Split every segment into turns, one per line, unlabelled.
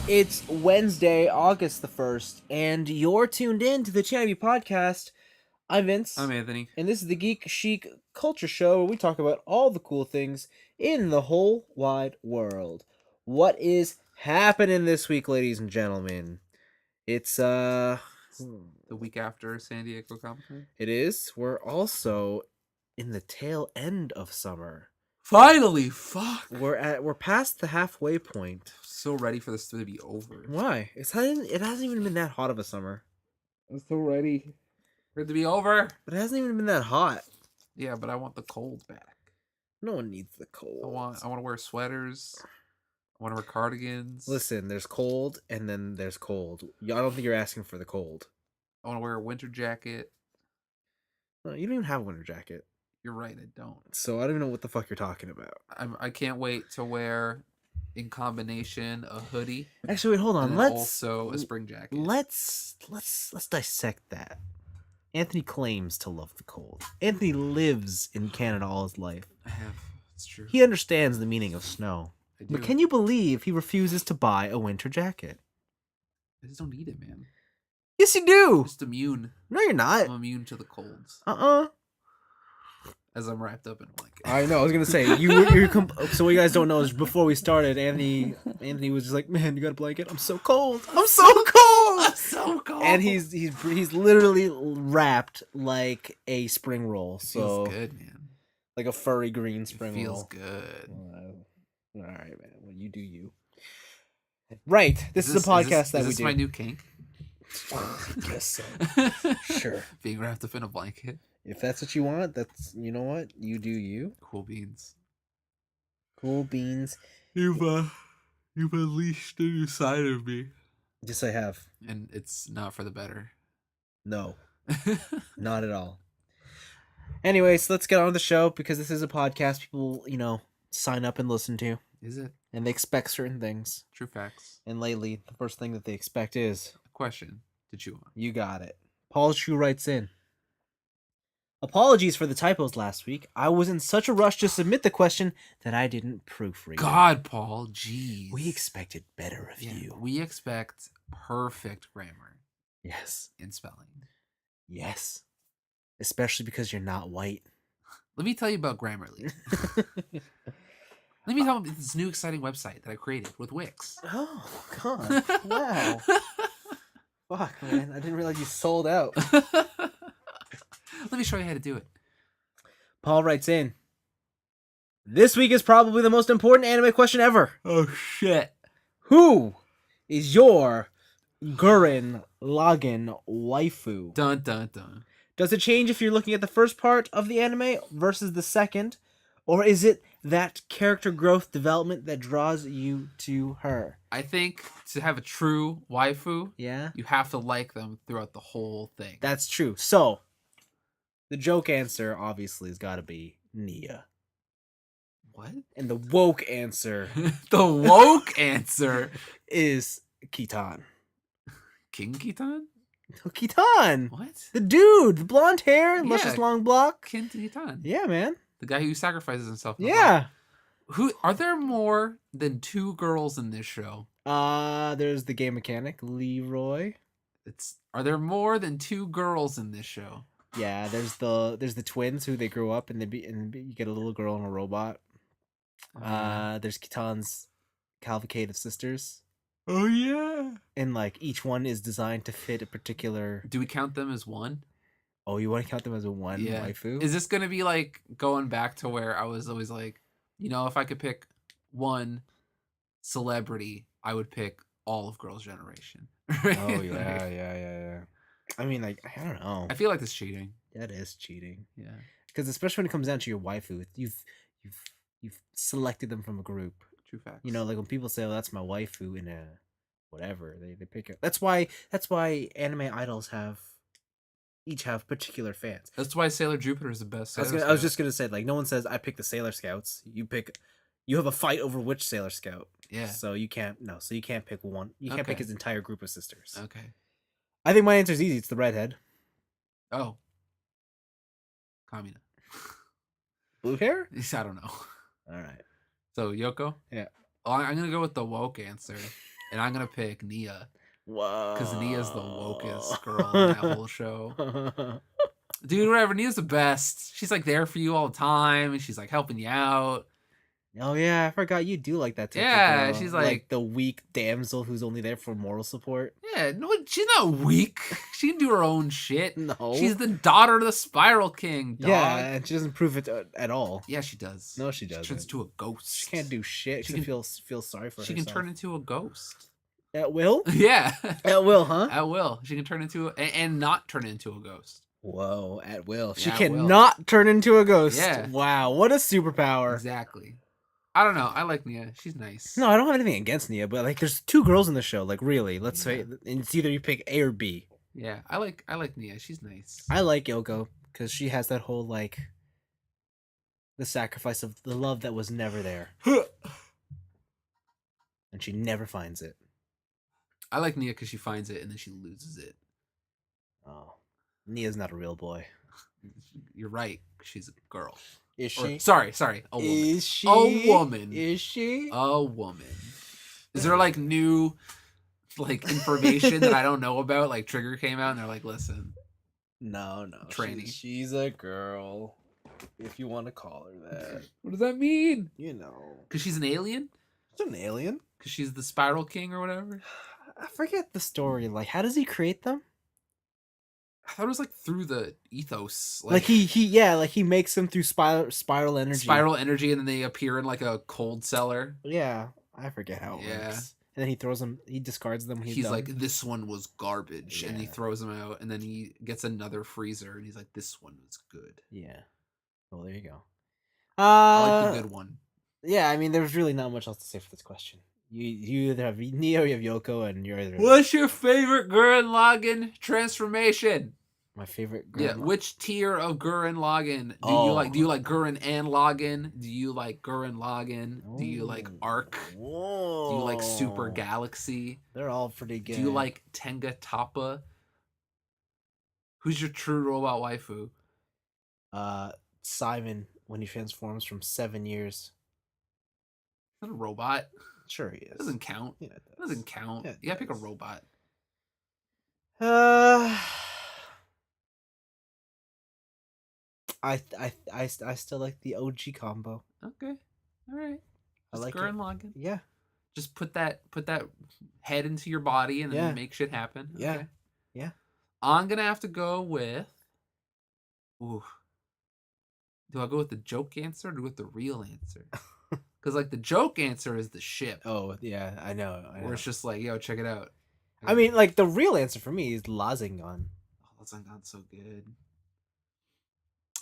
It's Wednesday, August the 1st, and you're tuned in to the TNIAB podcast. I'm Vince.
I'm Anthony.
And this is the Geek Chic Culture Show where we talk about all the cool things in the whole wide world. What is happening this week, ladies and gentlemen? It's
The week after San Diego Comic-Con.
It is. We're also in the tail end of summer.
Finally, fuck.
We're past the halfway point.
So ready for this to be over.
Why? It hasn't even been that hot of a summer.
I'm so ready for it to be over.
But it hasn't even been that hot.
Yeah, but I want the cold back.
No one needs the cold.
I want to wear sweaters. I want to wear cardigans.
Listen, there's cold and then there's cold. I don't think you're asking for the cold.
I want to wear a winter jacket.
No, you don't even have a winter jacket.
You're right, I don't.
So I don't even know what the fuck you're talking about.
I can't wait to wear, in combination, a hoodie.
Actually, wait, hold on.
And also a spring jacket.
Let's dissect that. Anthony claims to love the cold. Anthony lives in Canada all his life.
I have. It's true.
He understands the meaning of snow.
I do.
But can you believe he refuses to buy a winter jacket?
I just don't need it, man.
Yes, you do.
I'm just immune.
No, you're not.
I'm immune to the colds.
As
I'm wrapped up in a blanket.
I know. I was gonna say so. What you guys don't know is before we started, Anthony was just like, "Man, you got a blanket? I'm so cold. I'm so cold.
I'm so cold."
And he's literally wrapped like a spring roll. So
feels good, man.
Like a furry green spring roll.
Feels good.
All right, man. Well, you do you. Right. This is a podcast that we do.
Is this my new kink?
I guess so. Sure.
Being wrapped up in a blanket.
If that's what you want, you know what? You do you.
Cool beans.
Cool beans.
You've unleashed a new side of me.
Yes, I have.
And it's not for the better.
No. Not at all. Anyways, let's get on with the show because this is a podcast people, sign up and listen to.
Is it?
And they expect certain things.
True facts.
And lately, the first thing that they expect is...
A question to chew on.
You got it. Paul Chu writes in. Apologies for the typos last week. I was in such a rush to submit the question that I didn't proofread.
God, Paul, jeez.
We expected better of you.
We expect perfect grammar.
Yes.
In spelling.
Yes. Especially because you're not white.
Let me tell you about Grammarly. Let me tell you about this new exciting website that I created with Wix.
Oh, God. Wow. Fuck, man. I didn't realize you sold out.
Let me show you how to do it.
Paul writes in. This week is probably the most important anime question ever.
Oh, shit.
Who is your Gurren Lagann waifu?
Dun, dun, dun.
Does it change if you're looking at the first part of the anime versus the second? Or is it that character growth development that draws you to her?
I think to have a true waifu,
you
have to like them throughout the whole thing.
That's true. So, the joke answer obviously has got to be Nia.
What?
And the woke answer...
The woke answer
is Kitan.
King Kitan?
No, Kitan!
What?
The dude! The blonde hair, luscious long block.
King Kitan.
Yeah, man.
The guy who sacrifices himself.
Yeah.
Who are there more than two girls in this show?
There's the game mechanic, Leroy.
Are there more than two girls in this show?
Yeah, there's the twins who they grew up and you get a little girl and a robot. There's Kitan's cavalcade of sisters.
Oh yeah.
And like each one is designed to fit a particular.
Do we count them as one?
Oh, you want to count them as a one waifu?
Is this gonna be like going back to where I was always like, if I could pick one celebrity, I would pick all of Girls' Generation. Right?
Oh yeah. I mean, like, I don't know.
I feel like that's cheating.
That is cheating.
Yeah.
Because especially when it comes down to your waifu, you've selected them from a group.
True facts.
Like when people say, "Oh, that's my waifu," in a whatever, they pick it. That's why anime idols each have particular fans.
That's why Sailor Jupiter is the best.
I was just gonna say, like, no one says I pick the Sailor Scouts. You have a fight over which Sailor Scout.
Yeah.
So you can't pick one. You can't pick his entire group of sisters.
Okay.
I think my answer is easy. It's the redhead.
Oh. Kamina.
Blue hair?
I don't know.
All right.
So Yoko?
Yeah.
I'm gonna go with the woke answer. and I'm gonna pick Nia because Nia's the
Whoa.
wokest girl in that whole show. Dude, whatever. Nia's the best. She's like there for you all the time, and she's like helping you out.
Oh yeah, I forgot you do like that type of
Yeah,
girl.
she's
Like
like,
the weak damsel who's only there for moral support.
yeah, no, she's not weak. She can do her own shit.
No.
She's the daughter of the Spiral King,
Yeah,
dog.
and she doesn't prove it at all.
Yeah, she does.
No, she
She turns
doesn't.
into a ghost.
She can't do shit.
She
She
can-
feel sorry for
She
herself.
can turn into a ghost.
At will?
Yeah.
At will, huh?
At will. She can turn into and not turn into a ghost.
Whoa, at will. She
Yeah, at will.
cannot turn into a ghost.
Yeah.
Wow, what a superpower.
Exactly. I don't know. I like Nia. She's nice.
No, I don't have anything against Nia, but like there's two girls in the show. Like really, let's say
Yeah.
and it's either you pick A or B.
Yeah, I like Nia. She's nice.
I like Yoko because she has that whole like the sacrifice of the love that was never there. And she never finds it.
I like Nia because she finds it and then she loses it.
Oh. Nia's not a real boy.
You're right. She's a girl.
Is
Or,
she?
sorry. A woman.
Is she?
A woman.
Is she?
A woman. Is there like new like information that I don't know about? Like Trigger came out and they're like, listen.
No.
Tranny.
She's a girl. If you want to call her that.
What does that mean?
You know.
Because she's an alien?
She's an alien.
Because she's the Spiral King or whatever?
I forget the story. Like, how does he create them?
I thought it was like through the ethos.
Like he makes them through spiral energy.
Spiral energy, and then they appear in like a cold cellar.
Yeah, I forget how it works. And then he throws them. He discards them. When
he's
done.
like, this one was garbage, and he
Yeah.
throws them out. And then he gets another freezer, and he's like, this one was good.
Yeah. Well, there you go.
I like the good one.
Yeah, I mean, there's really not much else to say for this question. You either have Neo, you have Yoko, and you're either.
What's your favorite Gurren Lagann transformation?
My favorite. Gurren
Yeah, which tier of Gurren Lagann do
Oh.
you like? Do you like Gurren and Lagann? Do you like Gurren Lagann? Do you like
Ooh.
Arc?
Whoa.
Do you like Super Galaxy?
They're all pretty good.
Do you like Tenga Toppa? Who's your true robot waifu?
Simon when he transforms from 7 years?
Is that a robot?
Sure, he is.
Doesn't count.
Yeah, it
It doesn't count.
Yeah, it
You gotta pick a
does.
robot.
I still like the OG combo.
Okay. All right.
I
Just
like
Gurren
it.
Lagann.
Yeah.
Just put that head into your body and then
Yeah.
make shit happen.
Yeah.
Okay.
Yeah.
I'm gonna have to go with. Ooh. Do I go with the joke answer or do I go with the real answer? Because like the joke answer is the ship,
Oh yeah, I know.
where it's just like, yo, check it out.
I mean, like the real answer for me is Lazingon.
Oh, that's not so good.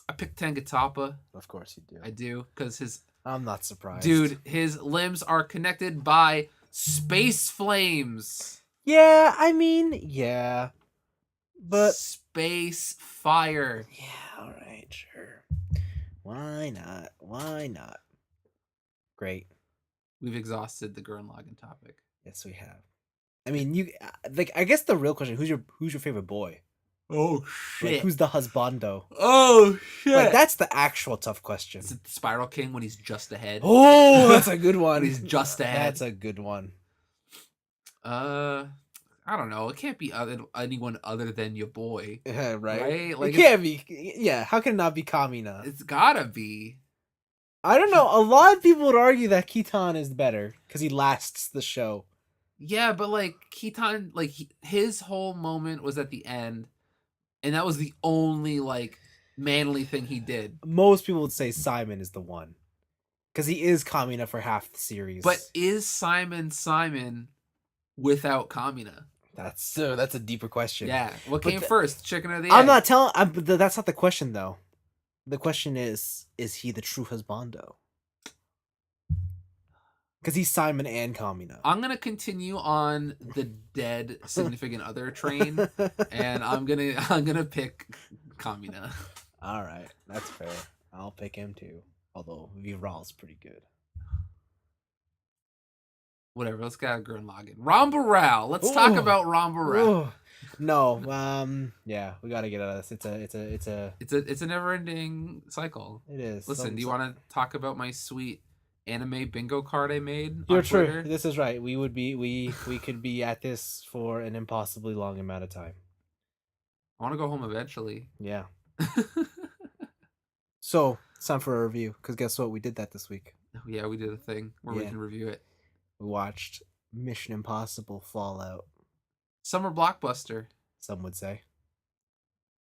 I picked Tengatoppa.
Of course you do.
I do because his
I'm not surprised,
dude, his limbs are connected by space flames.
Yeah, I mean, yeah, but
space fire.
yeah, all right, sure. Why not? Why not? Great.
We've exhausted the Gurren Lagann topic.
Yes, we have. I mean, you like. I guess the real question: who's your favorite boy?
Oh
Like, who's the husbando?
Oh shit!
Like, that's the actual tough question.
Is it the Spiral King when he's just ahead?
Oh, that's a good one.
When he's just ahead.
That's a good one.
I don't know. It can't be anyone other than your boy.
Yeah, right.
Right? Like,
it can't be. Yeah, how can it not be Kamina?
It's gotta be.
I don't know. A lot of people would argue that Kitan is better because he lasts the show.
Yeah, but like Kitan, like his whole moment was at the end, and that was the only like manly thing he did.
Most people would say Simon is the one because he is Kamina for half the series.
But is Simon without Kamina?
That's a deeper question.
Yeah. What
But
came first, chicken or the egg?
I'm not telling. That's not the question though. The question is he the true husbando? Because he's Simon and Kamina.
I'm gonna continue on the dead significant other train, and I'm gonna pick Kamina.
All right, that's fair. I'll pick him too. Although Viral's pretty good.
Whatever. Let's get Gurren Lagann. Rambaral. Let's talk
Ooh.
about Rambaral.
Ooh. No. Yeah, we gotta get out of this. It's
It's a never-ending cycle.
it is.
Listen, do you want to talk about my sweet anime bingo card I made
You're
on
true.
Twitter.
This is right. We could be at this for an impossibly long amount of time.
I want to go home eventually.
Yeah. So it's time for a review. Because guess what? We did that this week.
Yeah, we did a thing where we
Yeah.
can review it.
We watched Mission Impossible Fallout.
Summer blockbuster.
Some would say.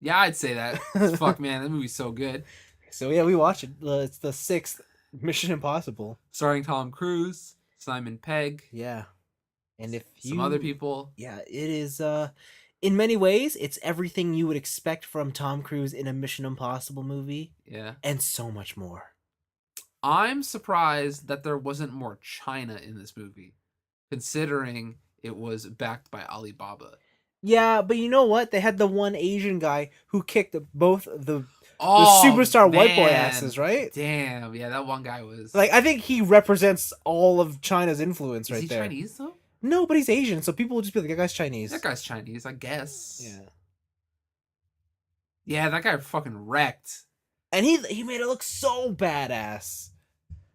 Yeah, I'd say that. Fuck, man, that movie's so good.
So yeah, we watched it. It's the 6th Mission Impossible.
Starring Tom Cruise, Simon Pegg.
Yeah. And if
some other people.
Yeah, it is in many ways it's everything you would expect from Tom Cruise in a Mission Impossible movie.
Yeah.
And so much more.
I'm surprised that there wasn't more China in this movie, considering it was backed by Alibaba.
Yeah, but you know what? They had the one Asian guy who kicked both the superstar white boy asses, right?
Damn, yeah, that one guy was
like, I think he represents all of China's influence right there.
Is he Chinese though?
No, but he's Asian, so people will just be like, that guy's Chinese.
That guy's Chinese, I guess.
Yeah.
Yeah, that guy fucking wrecked.
And he made it look so badass.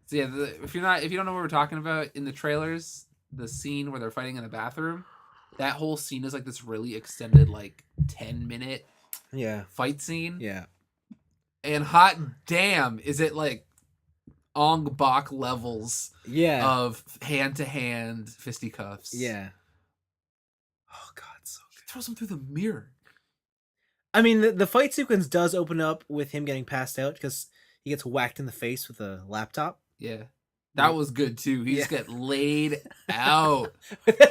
So yeah, if you don't know what we're talking about, in the trailers, the scene where they're fighting in the bathroom, that whole scene is like this really extended, like 10-minute fight scene.
Yeah.
And hot damn, is it like Ong Bak levels of hand-to-hand fisticuffs.
Yeah.
Oh god, so good. Throws him through the mirror.
I mean, the fight sequence does open up with him getting passed out because he gets whacked in the face with a laptop.
Yeah. That was good too. He just get laid out.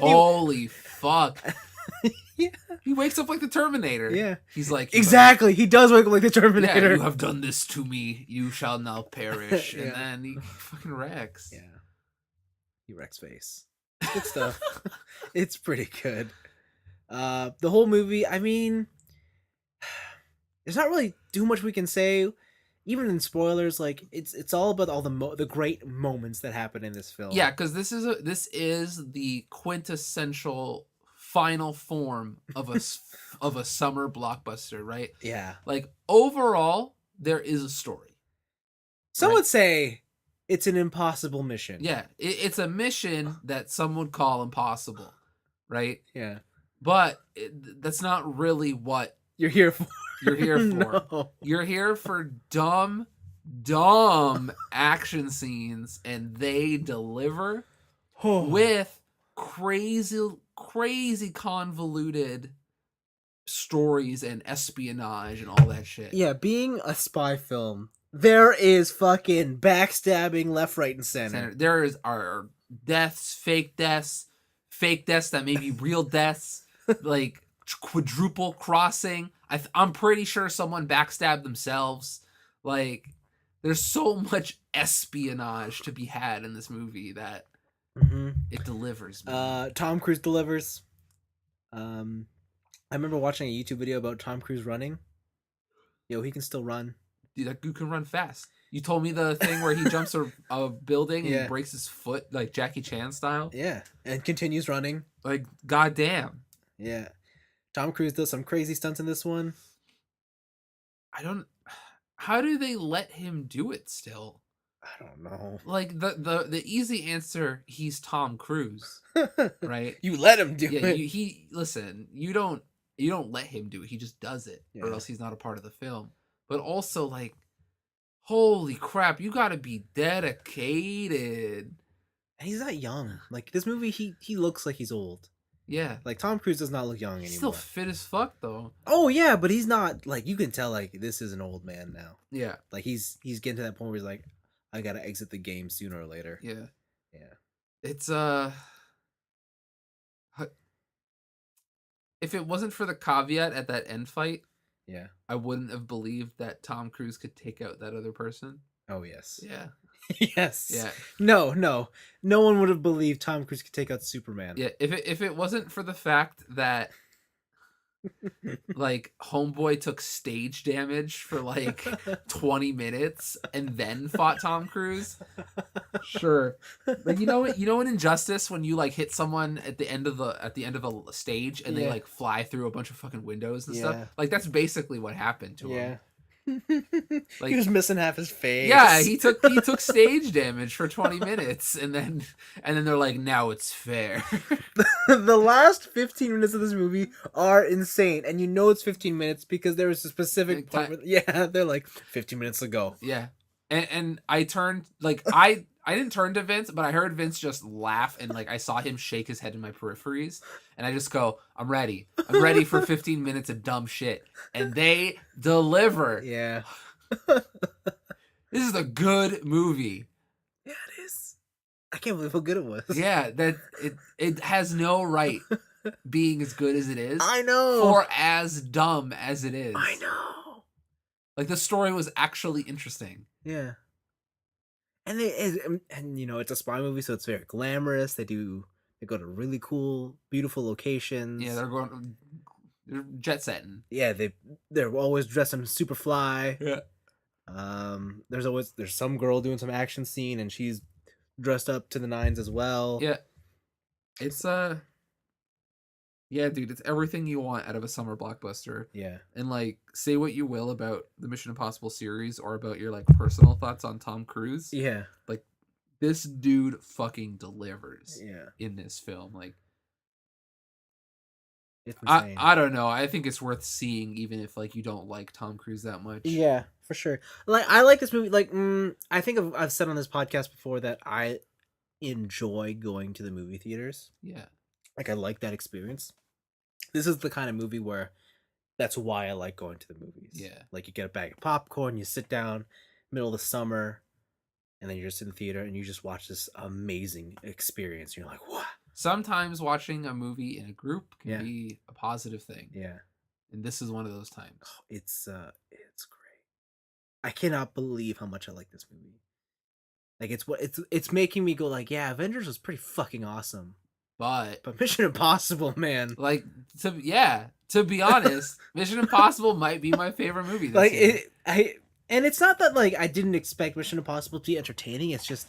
Holy fuck.
Yeah.
He wakes up like the Terminator.
Yeah.
He's like...
Exactly. He does wake up like the Terminator.
Yeah, you have done this to me. You shall now perish.
Yeah.
And then he fucking wrecks.
Yeah. He wrecks face. Good stuff. It's pretty good. The whole movie, I mean... There's not really too much we can say. Even in spoilers, like it's all about all the great moments that happen in this film.
Yeah, because this is the quintessential final form of a summer blockbuster, right?
Yeah.
Like overall, there is a story.
Some would say it's an impossible mission.
Yeah, it's a mission that some would call impossible, right?
Yeah.
But that's not really what
you're here for.
You're here for.
No.
You're here for dumb action scenes, and they deliver with crazy convoluted stories and espionage and all that shit.
Yeah, being a spy film, there is fucking backstabbing left, right, and center.
There are deaths, fake deaths that may be real deaths, like quadruple crossing. I'm pretty sure someone backstabbed themselves. Like, there's so much espionage to be had in this movie that it delivers. Man.
Tom Cruise delivers. I remember watching a YouTube video about Tom Cruise running. Yo, he can still run.
Dude, that dude can run fast. You told me the thing where he jumps a building and he breaks his foot, like Jackie Chan style.
Yeah, and continues running.
Like, goddamn.
Yeah. Tom Cruise does some crazy stunts in this one.
How do they let him do it still?
I don't know.
Like the easy answer, he's Tom Cruise, right?
You let him do it.
He listen. You don't let him do it. He just does it, or else he's not a part of the film. But also, like, holy crap, you got to be dedicated.
And he's not young. Like, this movie, he looks like he's old.
Yeah.
Like, Tom Cruise does not look young anymore.
He's still fit as fuck, though.
Oh, yeah, but he's not, like, you can tell, like, this is an old man now.
Yeah.
Like, he's getting to that point where he's like, I gotta exit the game sooner or later.
Yeah.
Yeah.
It's, if it wasn't for the caveat at that end fight,
yeah,
I wouldn't have believed that Tom Cruise could take out that other person.
Oh, yes.
Yeah.
Yes.
Yeah.
No one would have believed Tom Cruise could take out Superman.
Yeah. If it wasn't for the fact that like homeboy took stage damage for like 20 minutes and then fought Tom Cruise, sure. Like, you know in Injustice when you like hit someone at the end of a stage and they like fly through a bunch of fucking windows and stuff, like that's basically what happened to him.
You're
Like,
just missing half his
yeah,
face.
he took stage damage for 20 minutes, and then they're like, now it's fair.
The last 15 minutes of this movie are insane, and you know it's 15 minutes because there was a specific
Like,
point where, yeah, they're like 15 minutes ago.
yeah, and I turned like I didn't turn to Vince, but I heard Vince just laugh, and like I saw him shake his head in my peripheries, and I just go, I'm ready. I'm ready for 15 minutes of dumb shit, and they deliver.
Yeah.
This is a good movie.
Yeah, it is. I can't believe how good it was.
Yeah, that it has no right being as good as it is.
I know.
For as dumb as it is.
I know.
Like, the story was actually interesting.
Yeah. And you know, it's a spy movie, so it's very glamorous. They go to really cool, beautiful locations.
Yeah, they're jet setting.
Yeah, they're always dressing super fly.
Yeah.
There's some girl doing some action scene, and she's dressed up to the nines as well.
Yeah. It's yeah, dude, it's everything you want out of a summer blockbuster.
Yeah.
And like, say what you will about the Mission Impossible series or about your like personal thoughts on Tom Cruise.
Yeah.
Like, this dude fucking delivers.
Yeah.
In this film. Like,
it's insane.
I don't know. I think it's worth seeing even if like you don't like Tom Cruise that much.
Yeah, for sure. Like, I like this movie. Like, I think I've said on this podcast before that I enjoy going to the movie theaters.
Yeah.
Like, I like that experience. This is the kind of movie where that's why I like going to the movies.
Yeah.
Like, you get a bag of popcorn, you sit down, middle of the summer, and then you're just in the theater and you just watch this amazing experience. You're like, what?
Sometimes watching a movie in a group can
Yeah.
be a positive thing.
Yeah.
And this is one of those times.
It's great. I cannot believe how much I like this movie. Like, it's making me go like, yeah, Avengers was pretty fucking awesome.
But
Mission Impossible, man.
like, to be honest, Mission Impossible might be my favorite movie this year.
And it's not that like I didn't expect Mission Impossible to be entertaining. It's just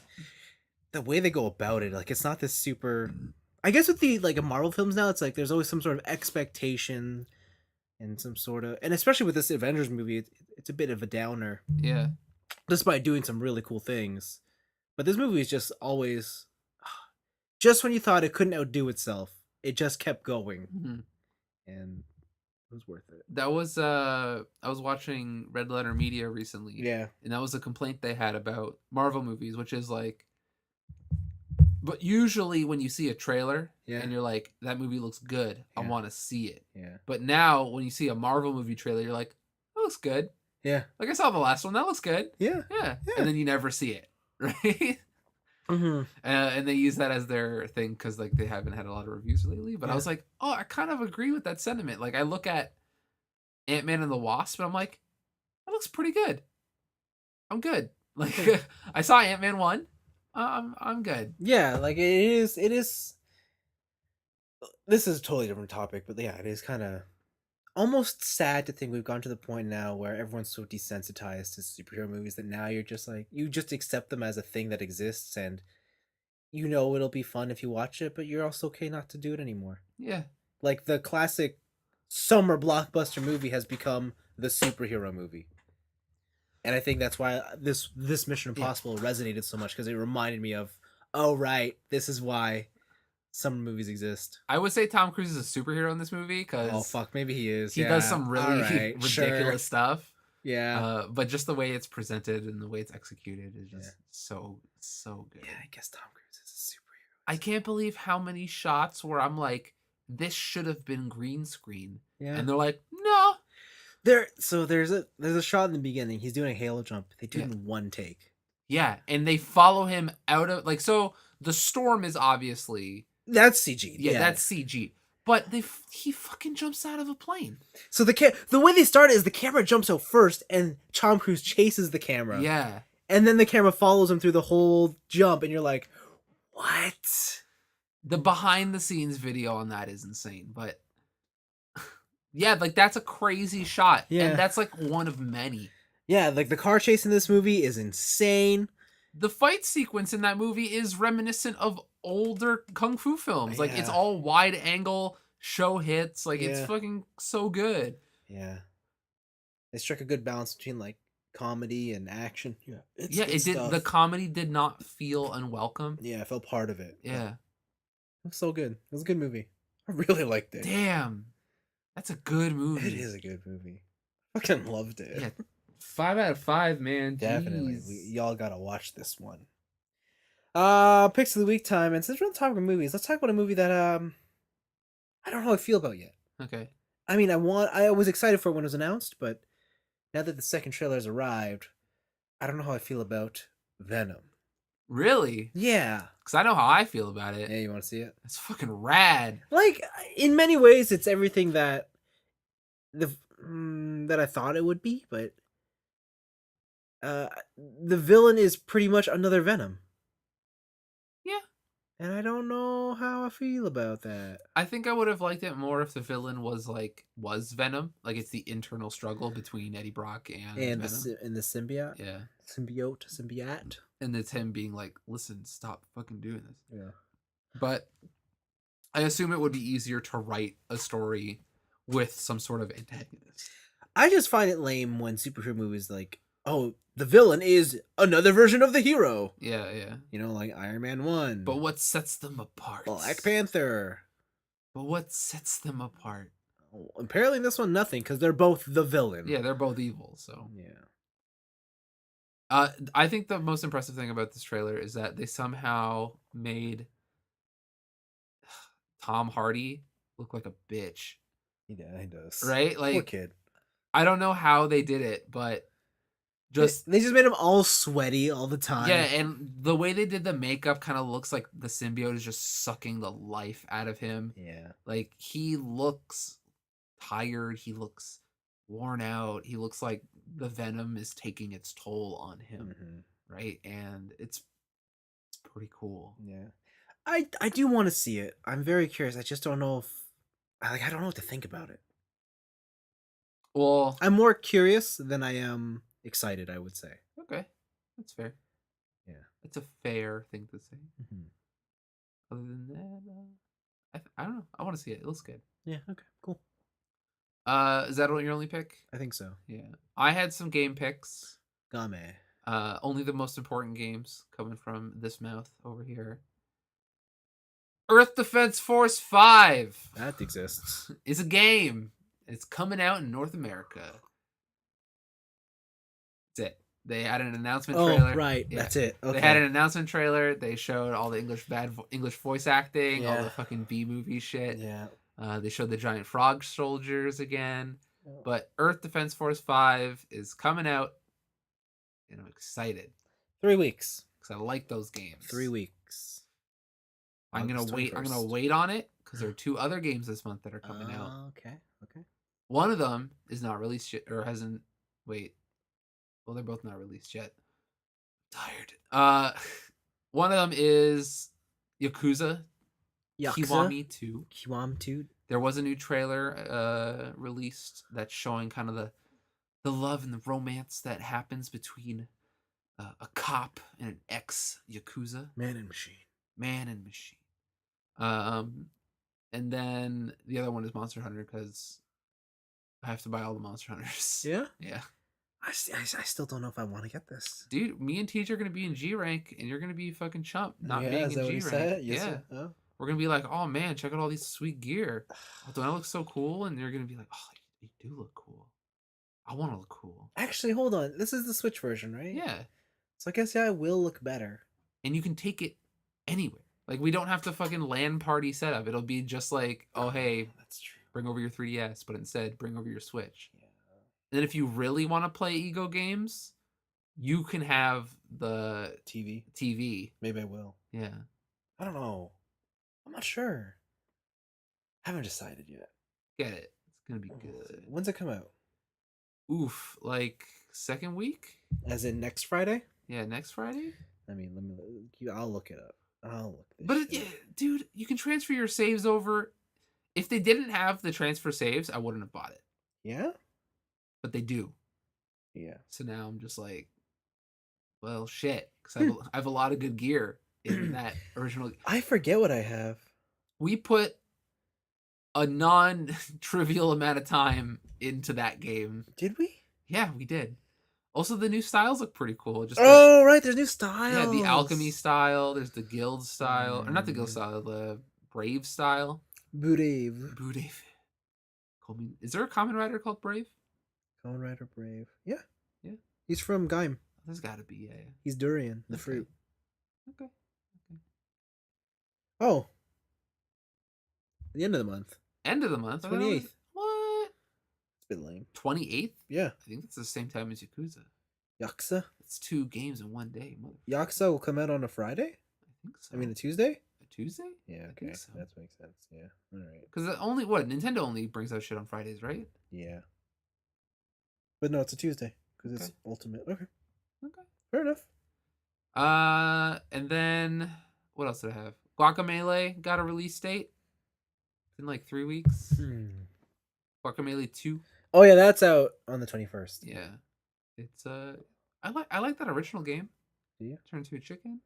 the way they go about it. Like, it's not this super. I guess with the like Marvel films now, it's like there's always some sort of expectation and some sort of, and especially with this Avengers movie, it's a bit of a downer.
Yeah.
Despite doing some really cool things, but this movie is just always. Just when you thought it couldn't outdo itself, it just kept going, and it was worth it.
That was I was watching Red Letter Media recently.
Yeah,
and that was a complaint they had about Marvel movies, which is like, but usually when you see a trailer and you're like, that movie looks good, I want to see it.
Yeah.
But now when you see a Marvel movie trailer, you're like, that looks good.
Yeah.
Like, I saw the last one, that looks good.
Yeah.
Yeah. And then you never see it, right?
Mm-hmm.
And they use that as their thing because like they haven't had a lot of reviews lately. But I was like, oh, I kind of agree with that sentiment. Like, I look at Ant-Man and the Wasp, and I'm like, that looks pretty good. I'm good. Like, I saw Ant-Man 1. I'm good.
Yeah, like it is. This is a totally different topic, but yeah, it is kind of almost sad to think we've gone to the point now where everyone's so desensitized to superhero movies that now you're just like, you just accept them as a thing that exists, and you know it'll be fun if you watch it, but you're also okay not to do it anymore.
Yeah.
Like, the classic summer blockbuster movie has become the superhero movie. And I think that's why this Mission Impossible resonated so much, because it reminded me of, oh right, this is why summer movies exist.
I would say Tom Cruise is a superhero in this movie because
oh fuck, maybe he is.
He does some really ridiculous stuff.
Yeah.
But just the way it's presented and the way it's executed is just so good.
Yeah, I guess Tom Cruise is a superhero.
I can't believe how many shots where I'm like, this should have been green screen.
Yeah.
And they're like, no.
There's a shot in the beginning. He's doing a halo jump. They do it in one take.
Yeah, and they follow him out of like, so the storm is obviously
that's CG.
Yeah, that's CG. But he fucking jumps out of a plane.
So the way they start is the camera jumps out first, and Tom Cruise chases the camera.
Yeah,
and then the camera follows him through the whole jump, and you're like, what?
The behind the scenes video on that is insane, but yeah, like that's a crazy shot. Yeah. And that's like one of many.
Yeah, like the car chase in this movie is insane.
The fight sequence in that movie is reminiscent of older kung fu films. Like, it's all wide angle show hits. Like, it's fucking so good.
Yeah. They struck a good balance between like comedy and action. Yeah, it's
Yeah,
good
it did. The
stuff.
comedy did not feel unwelcome.
Yeah, I felt part of it. But
Yeah.
it was so good. It was a good movie. I really liked it.
Damn. That's a good
It
movie.
is a good movie. Fucking loved it.
Yeah. 5 out of 5, man.
Definitely.
Jeez.
Y'all gotta watch this one. Picks of the week time, and since we're on top of movies, let's talk about a movie that I don't know how I feel about yet.
Okay.
I mean, I was excited for it when it was announced, but now that the second trailer has arrived, I don't know how I feel about Venom.
Really?
Yeah.
Because I know how I feel about
Yeah,
it.
you want to see it?
It's fucking rad.
Like, in many ways, it's everything that that I thought it would be, but uh, the villain is pretty much another Venom,
Yeah.
and I don't know how I feel about that.
I think I would have liked it more if the villain was Venom. Like it's the internal struggle between Eddie Brock and
And
Venom.
the symbiote,
Yeah.
symbiote,
And it's him being like, listen, stop fucking doing this.
yeah.
But I assume it would be easier to write a story with some sort of antagonist.
I just find it lame when superhero movies like, oh, the villain is another version of the hero.
Yeah, yeah.
You know, like Iron Man 1.
But what sets them apart?
Black Panther.
But what sets them apart?
Oh, apparently in this one, nothing, because they're both the villain.
Yeah, they're both evil, so.
Yeah.
I think the most impressive thing about this trailer is that they somehow made Tom Hardy look like a bitch.
He does.
Right? Like,
poor kid.
I don't know how they did it, but just
they just made him all sweaty all the time.
yeah, and the way they did the makeup kind of looks like the symbiote is just sucking the life out of him.
Yeah.
Like he looks tired, he looks worn out, he looks like the venom is taking its toll on him, right? And it's pretty cool.
Yeah. I do want to see it. I'm very curious. I just don't know if I don't know what to think about it.
Well,
I'm more curious than I am excited, I would say.
Okay. That's fair.
Yeah.
It's a fair thing to say.
Mm-hmm.
Other than that, I don't know. I want to see it. It looks good.
Yeah, okay, cool.
Is that your only pick?
I think so.
Yeah. I had some game picks.
Game.
Only the most important games coming from this mouth over here. Earth Defense Force 5.
That exists.
Is a game. It's coming out in North America. That's it. They had an announcement trailer.
Oh, right.
Yeah.
That's it. Okay.
They had an announcement trailer. They showed all the English voice acting, all
Yeah.
the fucking B movie shit.
Yeah.
They showed the giant frog soldiers again. But Earth Defense Force 5 is coming out, and I'm excited
3 weeks.
because I like those games.
3 weeks.
I'm gonna
August
wait. I'm
21st.
gonna wait on it because there are 2 other games this month that are coming out.
Okay. Okay.
One of them is not released yet, or hasn't. Wait. Well, they're both not released yet. Tired. One of them is Yakuza. Kiwami 2.
Kiwami 2.
There was a new trailer released that's showing kind of the love and the romance that happens between a cop and an ex-Yakuza.
Man and Machine.
Man and Machine. And then the other one is Monster Hunter because I have to buy all the Monster Hunters.
Yeah?
Yeah.
I still don't know if I want to get this.
Dude, me and Teach are going to be in G rank and you're going to be fucking chump not being
is
in
that what
G
he
rank.
said? Yes,
yeah.
sir. Oh.
We're going to be like, oh man, check out all these sweet gear. Oh, don't I look so cool? And you're going to be like, oh, you do look cool. I want to look cool.
Actually, hold on. This is the Switch version, right?
Yeah.
So I guess, yeah, I will look better.
And you can take it anywhere. Like, we don't have to fucking LAN party setup. It'll be just like, oh, hey,
that's true.
Bring over your 3DS, but instead bring over your Switch.
Yeah.
And then if you really want to play ego games, you can have the TV.
Maybe I will.
Yeah.
I don't know. I'm not sure. Haven't decided yet.
Get it. It's going to be good.
When's it come out?
Oof. Like, second week?
As in next Friday?
Yeah, next Friday?
I mean, I'll look it up. I'll look this
But, yeah, dude, you can transfer your saves over. If they didn't have the transfer saves, I wouldn't have bought it.
Yeah?
But they do.
Yeah.
So now I'm just like, well, shit. Because I have a lot of good gear in that original.
I forget what I have.
We put a non-trivial amount of time into that game.
Did we?
Yeah, we did. Also, the new styles look pretty cool. Just the
Oh, right, there's new
yeah, the alchemy
styles.
style. There's the guild style, or not the guild
Mm,
style, the brave style.
Brave.
Brave. Call me. Is there a common rider called Brave?
Kamen Rider Brave. Yeah,
Yeah,
he's from Gaim.
there's got to be. Yeah,
He's durian, the
yeah. Okay,
fruit.
okay, okay.
Oh, the end of the month.
End of the month. I thought it was
28th.
what?
It's a bit lame.
28th.
Yeah.
I think it's the same time as Yakuza.
Yakuza.
It's 2 games in one day, mother.
Yakuza will come out on a Friday?
I think so.
I mean, a Tuesday?
A Tuesday?
Yeah,
I
okay.
think so.
That makes sense. Yeah. All right.
Because only what Nintendo only brings out shit on Fridays, right?
Yeah. But no, it's a Tuesday because
Okay.
it's Ultimate. Okay.
Okay.
Fair enough.
And then what else did I have? Guacamelee got a release date in like 3 weeks. Guacamelee 2.
Oh, yeah, that's out on the 21st.
Yeah. It's I like that original game.
Do you?
Turn into a chicken.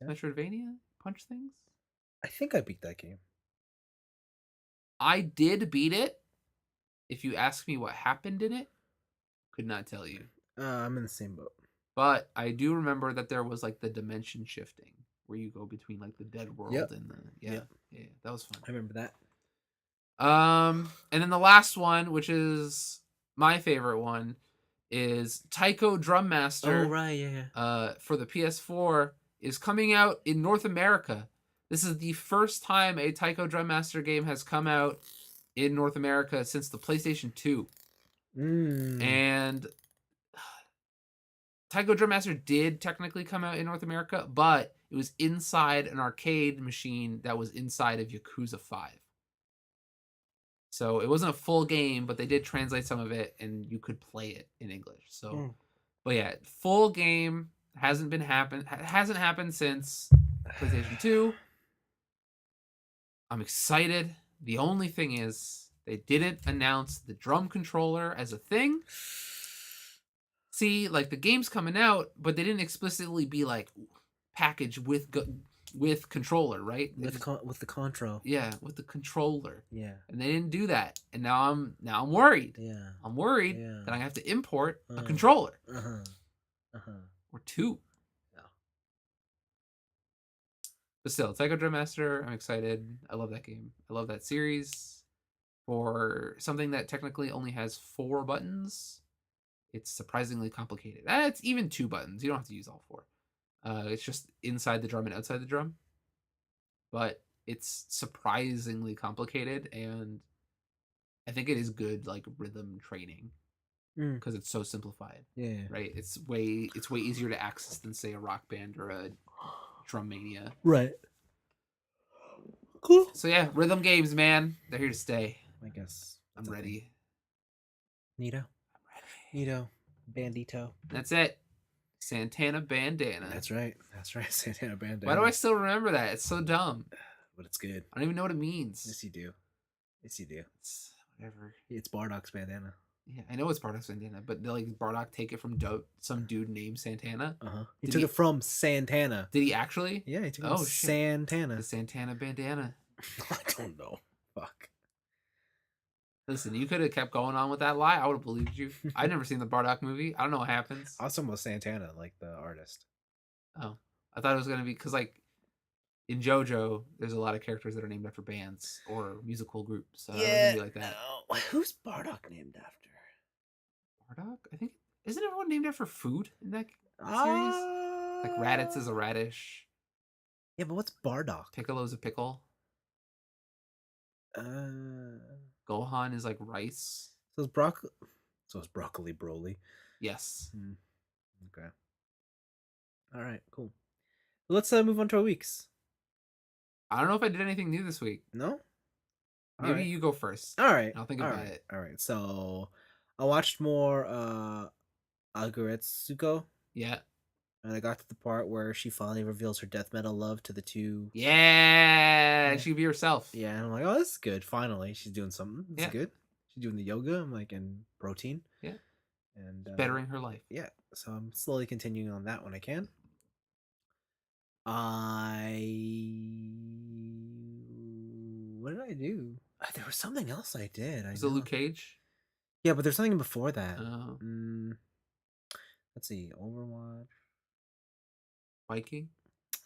Yeah.
Metroidvania. Punch things.
I think I beat that game.
I did beat it. If you ask me what happened in it, could not tell you.
I'm in the same boat.
But I do remember that there was like the dimension shifting where you go between like the dead world
Yep.
and the
Yep.
yeah, that was fun.
I remember that.
And then the last one, which is my favorite one, is Taiko Drum Master.
Oh, right, yeah.
For the PS4 is coming out in North America. This is the first time a Taiko Drum Master game has come out in North America since the PlayStation 2. And Taiko Drum Master did technically come out in North America, but it was inside an arcade machine that was inside of Yakuza 5. So it wasn't a full game, but they did translate some of it and you could play it in English. So but yeah, full game hasn't happened since PlayStation 2. I'm excited. The only thing is they didn't announce the drum controller as a thing. See, like the game's coming out, but they didn't explicitly be like package with controller, right?
With the control.
Yeah, with the controller.
Yeah.
And they didn't do that. And now I'm worried.
Yeah.
I'm worried
Yeah.
that I have to import a controller. Or 2.
No.
But still, Taiko Drum Master, I'm excited. I love that game. I love that series. For something that technically only has 4 buttons, it's surprisingly complicated. It's even 2 buttons. You don't have to use all 4. It's just inside the drum and outside the drum. But it's surprisingly complicated, and I think it is good like rhythm training because it's so simplified.
Yeah.
Right. It's way easier to access than say a Rock Band or a Drum Mania.
Right. Cool.
So yeah, rhythm games, man, they're here to stay.
I guess
I'm ready.
Neato.
I'm ready.
Neato. Bandito.
That's it. Santana Bandana.
That's right. That's right. Santana Bandana.
Why do I still remember that? It's so dumb.
But it's good.
I don't even know what it means.
Yes, you do. Yes, you do.
It's whatever.
It's Bardock's bandana.
Yeah, I know it's Bardock's bandana, but like Bardock take it from some dude named Santana.
He took it from Santana.
Did he actually?
Yeah, he took it from Santana.
The Santana bandana.
I don't know. Fuck.
Listen, you could have kept going on with that lie. I would have believed you. I've never seen the Bardock movie. I don't know what happens.
I was talking about Santana, like the artist.
Oh, I thought it was gonna be because like in JoJo, there's a lot of characters that are named after bands or musical groups. So yeah, like that.
No. Who's Bardock named after?
Bardock? I think isn't everyone named after food in that series? Like Raditz is a radish.
Yeah, but what's Bardock?
Piccolo's a pickle. Gohan is like rice.
So it's broccoli. So it's broccoli Broly.
Yes.
Okay. All right. Cool. Let's move on to our weeks.
I don't know if I did anything new this week.
No.
Maybe you go first.
All right.
I'll think about it.
All right. So I watched more Aguretsuko.
Yeah.
And I got to the part where she finally reveals her death metal love to the 2.
Yeah. She be herself.
Yeah. And I'm like, oh, this is good. Finally, she's doing something. This is good. She's doing the yoga. I'm like, and protein.
Yeah.
And
bettering her life.
Yeah. So I'm slowly continuing on that when I can. What did I do? There was something else I did.
Was it Luke Cage?
Yeah, but there's something before that.
Uh,
Let's see, Overwatch.
Viking.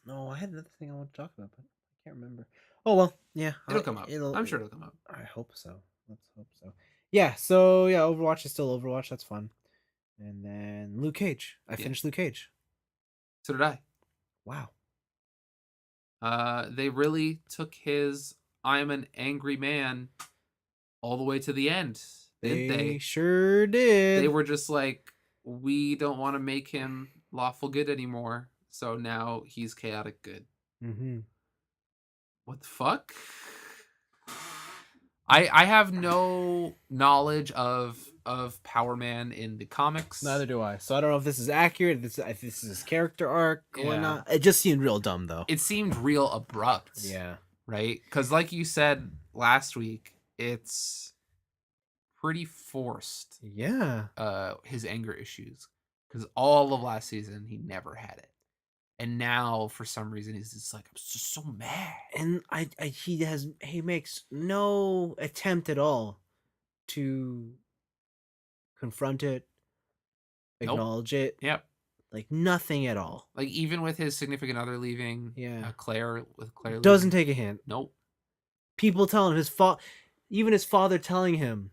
No, I had another thing I want to talk about, but I can't remember. Oh well, yeah,
It'll come up.
it'll.
I'm sure it'll come up.
I hope so. Let's hope so. Yeah. So yeah, Overwatch is still Overwatch. That's fun. And then Luke Cage. I
Yeah.
finished Luke Cage.
So did I.
Wow.
They really took his "I'm an angry man" all the way to the end, didn't
They
they?
sure did.
They were just like, we don't want to make him lawful good anymore, so now he's chaotic good.
Mm-hmm.
What the fuck? I have no knowledge of Power Man in the comics.
Neither do I. So I don't know if this is accurate. If this is his character arc or
Yeah.
not. It just seemed real dumb though.
It seemed real abrupt.
Yeah.
Right? Because like you said last week, it's pretty forced.
Yeah.
His anger issues. Because all of last season he never had it. And now for some reason he's just like, I'm just so mad.
And he makes no attempt at all to confront it,
Nope.
acknowledge it.
Yep.
Like nothing at all.
Like even with his significant other leaving,
Yeah.
Claire
Doesn't
leaving,
take a hint.
nope.
People telling even his father telling him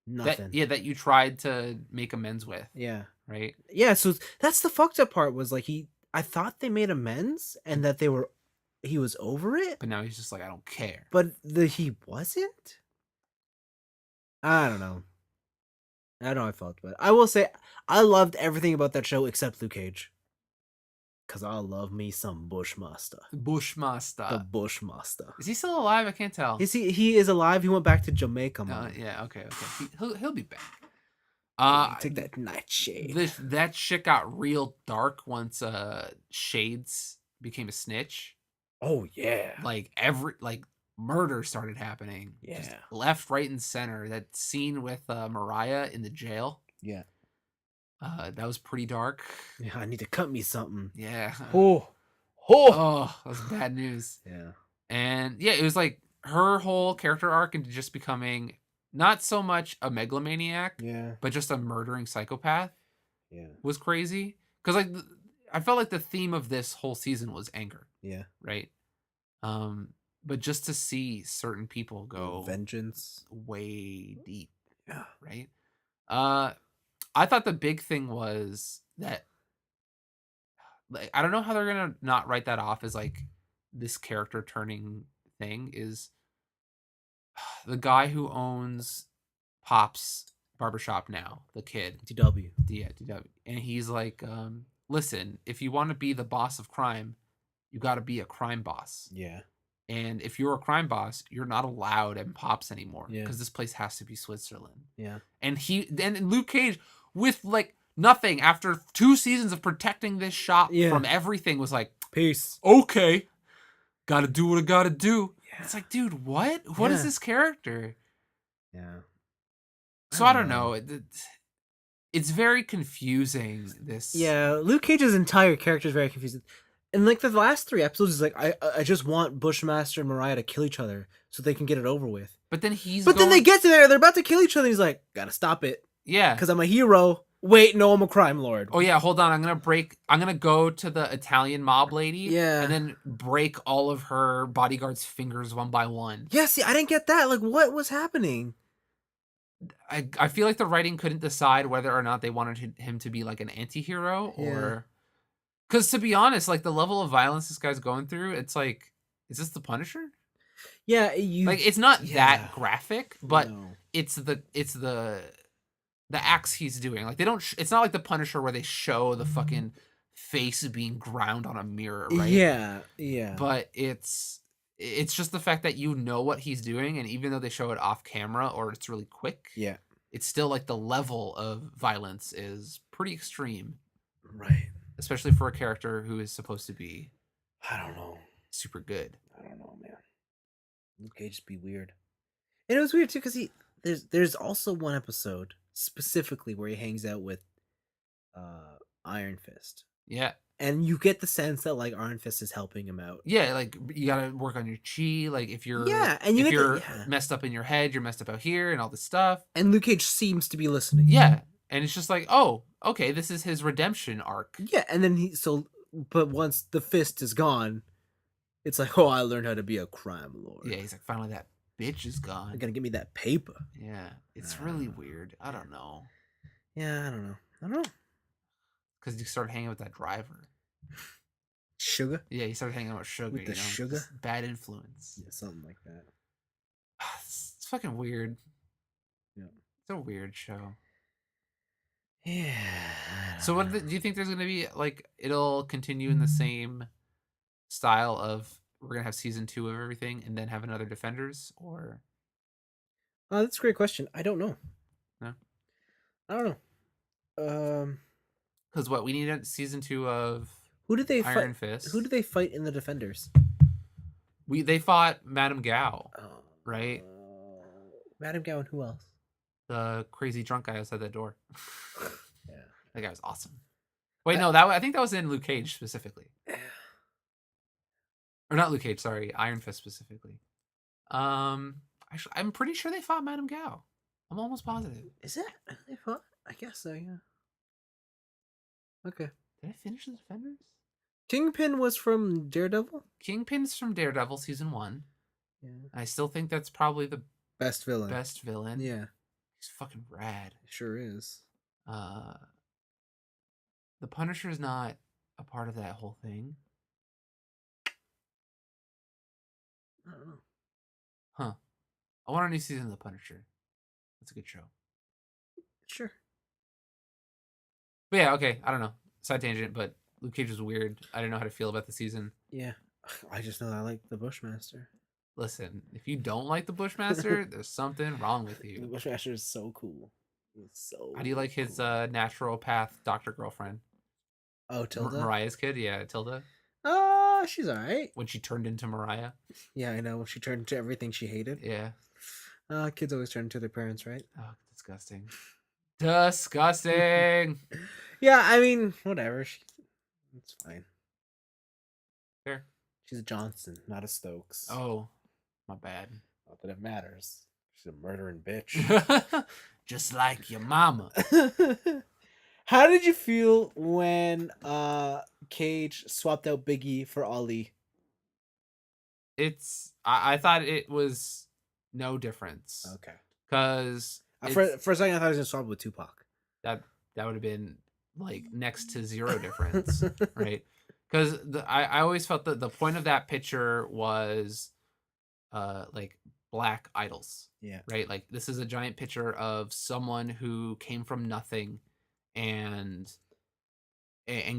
nothing.
That you tried to make amends with.
Yeah.
Right?
Yeah, so that's the fucked up part was like I thought they made amends and that he was over it,
But now he's just like, I don't care.
but he wasn't? I don't know. I don't know how I felt, but I will say I loved everything about that show except Luke Cage. Cause I love me some Bushmaster.
Bushmaster.
The Bushmaster.
Is he still alive? I can't tell.
Is he is alive? He went back to Jamaica, man.
Yeah, okay. He'll be back.
Take that nightshade.
That shit got real dark once Shades became a snitch.
Oh yeah.
Like murder started happening.
Yeah.
Just left, right, and center. That scene with Mariah in the jail.
Yeah.
That was pretty dark.
Yeah, I need to cut me something.
Yeah.
Oh,
that was bad news.
Yeah.
And yeah, it was like her whole character arc into just becoming not so much a megalomaniac,
Yeah.
but just a murdering psychopath.
Yeah.
Was crazy. Because like I felt like the theme of this whole season was anger.
Yeah.
Right. But just to see certain people go
vengeance
way deep.
Yeah.
Right. I thought the big thing was that, like, I don't know how they're gonna not write that off as like this character turning thing is the guy who owns Pop's barbershop now, the kid.
DW.
Yeah, DW. And he's like, listen, if you want to be the boss of crime, you got to be a crime boss.
Yeah.
And if you're a crime boss, you're not allowed at Pops anymore
Yeah.
because this place has to be Switzerland.
Yeah.
And Luke Cage, with like nothing after 2 seasons of protecting this shop from everything, was like,
peace.
Okay, gotta do what I gotta do. Yeah. It's like, dude, what? What is
Yeah.
this character?
Yeah.
So I don't know. It's very confusing. This.
Yeah, Luke Cage's entire character is very confusing. And like the last 3 episodes is like I just want Bushmaster and Mariah to kill each other so they can get it over with.
But then
then they get to there, they're about to kill each other. And he's like, gotta stop it.
Yeah,
because I'm a hero. Wait, no, I'm a crime lord.
Oh yeah, hold on. I'm gonna go to the Italian mob lady.
Yeah,
and then break all of her bodyguards' fingers one by one.
Yeah, see, I didn't get that. Like, what was happening?
I feel like the writing couldn't decide whether or not they wanted him to be like an anti-hero or... Because to be honest, like the level of violence this guy's going through, it's like, is this the Punisher?
Yeah,
like it's not that graphic, but it's the acts he's doing. Like they don't. It's not like the Punisher where they show the fucking face being ground on a mirror, right?
Yeah, yeah.
But it's just the fact that you know what he's doing, and even though they show it off camera or it's really quick, it's still like the level of violence is pretty extreme,
right?
Especially for a character who is supposed to be,
I don't know,
super good.
I don't know, man. Luke Cage just be weird, and it was weird too because there's also one episode specifically where he hangs out with Iron Fist.
Yeah,
And you get the sense that like Iron Fist is helping him out.
Yeah, like you gotta work on your chi. Like if you're
And you
if
get
you're
yeah.
messed up in your head, you're messed up out here, and all this stuff.
And Luke Cage seems to be listening.
Yeah, and it's just like, oh, okay, this is his redemption arc.
Yeah, and then but once the fist is gone, it's like, oh, I learned how to be a crime lord.
Yeah, he's like, finally that bitch is gone.
They're gonna give me that paper.
Yeah, it's really weird. I don't know.
Yeah, I don't know.
Because you started hanging with that driver.
Sugar?
Yeah, he started hanging out with Sugar.
With the sugar?
Just bad influence.
Yeah, something like that.
It's fucking weird.
Yeah.
It's a weird show.
Yeah.
So do you think there's going to be, like, it'll continue in the same style of we're going to have season 2 of everything and then have another Defenders, or?
That's a great question. I don't know.
No?
I don't know.
Because what, we need a season 2 of
who did they
Iron
fight?
Fist.
Who did they fight in the Defenders?
They fought Madame Gao, right?
Madame Gao and who else?
The crazy drunk guy outside that door.
Yeah.
That guy was awesome. Wait, no, I think that was in Luke Cage specifically. Or not Luke Cage, sorry, Iron Fist specifically. Actually, I'm pretty sure they fought Madame Gao. I'm almost positive.
Is it? They fought? I guess so, yeah. Okay.
Did I finish the Defenders?
Kingpin was from Daredevil?
Kingpin's from Daredevil season 1.
Yeah.
I still think that's probably the
best villain. Yeah.
He's fucking rad.
Sure is.
The Punisher's not a part of that whole thing.
I don't know.
Huh. I want a new season of The Punisher. That's a good show.
Sure.
But yeah, okay. I don't know. Side tangent, but Luke Cage was weird. I didn't know how to feel about the season.
Yeah. I just know I like the Bushmaster.
Listen, if you don't like the Bushmaster, there's something wrong with you.
The Bushmaster is so cool.
How do you like his naturopath doctor girlfriend?
Oh, Tilda?
Mariah's kid? Yeah, Tilda.
She's alright.
When she turned into Mariah.
Yeah, I know. When she turned into everything she hated.
Yeah.
Kids always turn into their parents, right?
Oh, disgusting. Disgusting.
Yeah, I mean, whatever. It's fine.
Fair.
She's a Johnson, not a Stokes.
Oh, my bad.
Not that it matters. She's a murdering bitch.
Just like your mama.
How did you feel when Cage swapped out Biggie for Ali?
I thought it was no difference.
Okay.
Because
for a second I thought he was gonna swap with Tupac.
That would have been like next to zero difference, right? Because I always felt that the point of that picture was like black idols.
Yeah.
Right? Like this is a giant picture of someone who came from nothing and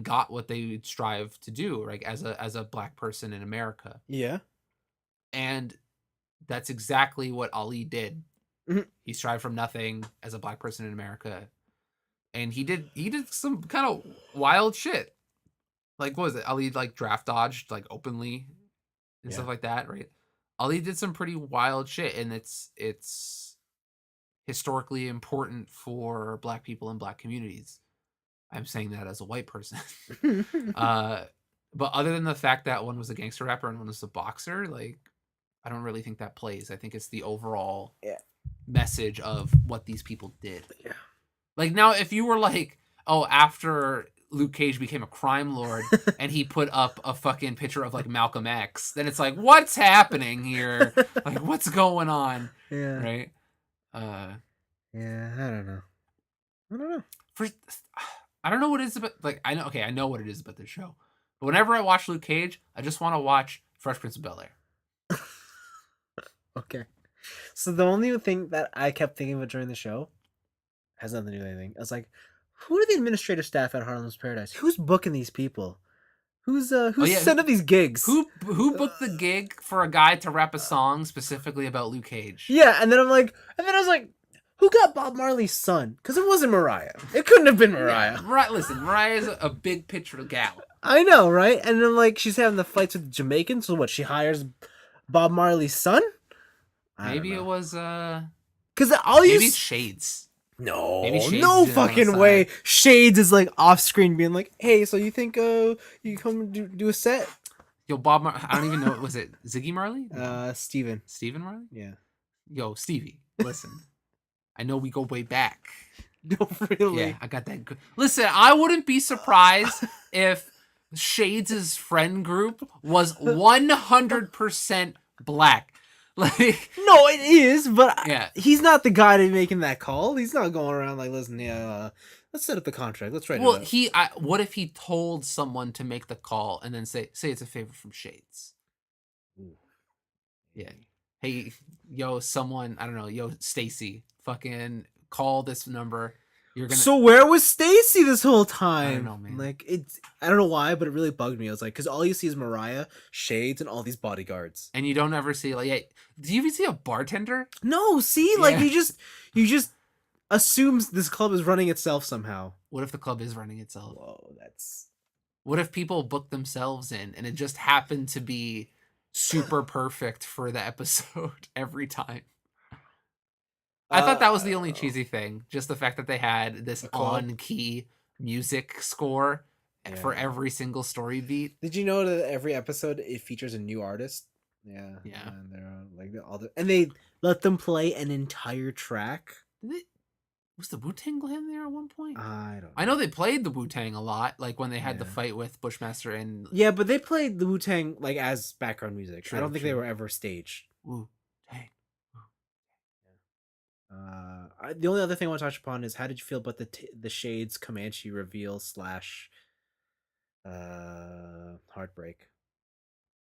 got what they strive to do, like as a black person in America.
Yeah.
And that's exactly what Ali did.
Mm-hmm.
He strived from nothing as a black person in America. And he did some kind of wild shit. Like, what was it? Ali like draft dodged like openly and stuff like that, right? Ali did some pretty wild shit, and it's historically important for black people and black communities. I'm saying that as a white person. But other than the fact that one was a gangster rapper and one was a boxer, like I don't really think that plays. I think it's the overall message of what these people did.
Yeah.
Like now, if you were like, oh, after Luke Cage became a crime lord and he put up a fucking picture of like Malcolm X, then it's like, what's happening here? Like, what's going on?
Yeah.
Right.
Yeah, I don't know.
I don't know what it is about. Like, I know what it is about this show. But whenever I watch Luke Cage, I just want to watch Fresh Prince of Bel-Air.
Okay. So the only thing that I kept thinking about during the show has nothing to do with anything. I was like, who are the administrative staff at Harlem's Paradise? Who's booking these people? Who's setting up these gigs?
Who booked the gig for a guy to rap a song specifically about Luke Cage?
Yeah, and then I was like, who got Bob Marley's son? Because it wasn't Mariah. It couldn't have been Mariah.
Yeah, right. Listen, Mariah's a big picture gal.
I know, right? And then like she's having the fights with the Jamaicans. So what? She hires Bob Marley's son?
Maybe it was
because all
maybe it's Shades. Maybe
No,
Shades is
no
doing that on the
fucking way.
side.
Shades is like off screen being like, "Hey, so you think you come do a set?"
Yo, I don't even know. Was it Ziggy Marley? No.
Steven.
Stephen Marley?
Yeah.
Yo, Stevie, listen. I know we go way back.
No,
Yeah,
really.
I got that good. Listen, I wouldn't be surprised if Shades' friend group was 100% black. Like,
No, it is, but
yeah.
he's not the guy to be making that call. He's not going around like, listen, yeah, let's set up the contract. Let's write it
Well,
up.
what if he told someone to make the call and then say it's a favor from Shades?
Ooh.
Yeah. Hey, yo, someone, I don't know, yo, Stacy, fucking call this number. You're gonna
So where was Stacy this whole
I don't
time?
know, man.
Like I don't know why, but it really bugged me. I was like, because all you see is Mariah, Shades, and all these bodyguards.
And you don't ever see like, hey, do you even see a bartender?
No, see, like
Yeah.
you just assumes this club is running itself somehow.
What if the club is running itself?
Whoa, that's
What if people book themselves in and it just happened to be super perfect for the episode every time? I thought that was
I
the
don't
only
know.
cheesy thing. Just the fact that they had this
A club?
on key music score for
Yeah.
every single story beat.
Did you know that every episode it features a new artist? Yeah,
Yeah.
and they're like and they let them play an entire track.
Was the Wu-Tang Clan there at one point?
I don't know.
I know they played the Wu-Tang a lot, like when they had the
Yeah.
fight with Bushmaster and
Yeah, but they played the Wu-Tang like as background music. I
True,
don't think they
true.
were ever staged.
Wu-Tang.
The only other thing I want to touch upon is how did you feel about the Shades Comanche reveal slash heartbreak?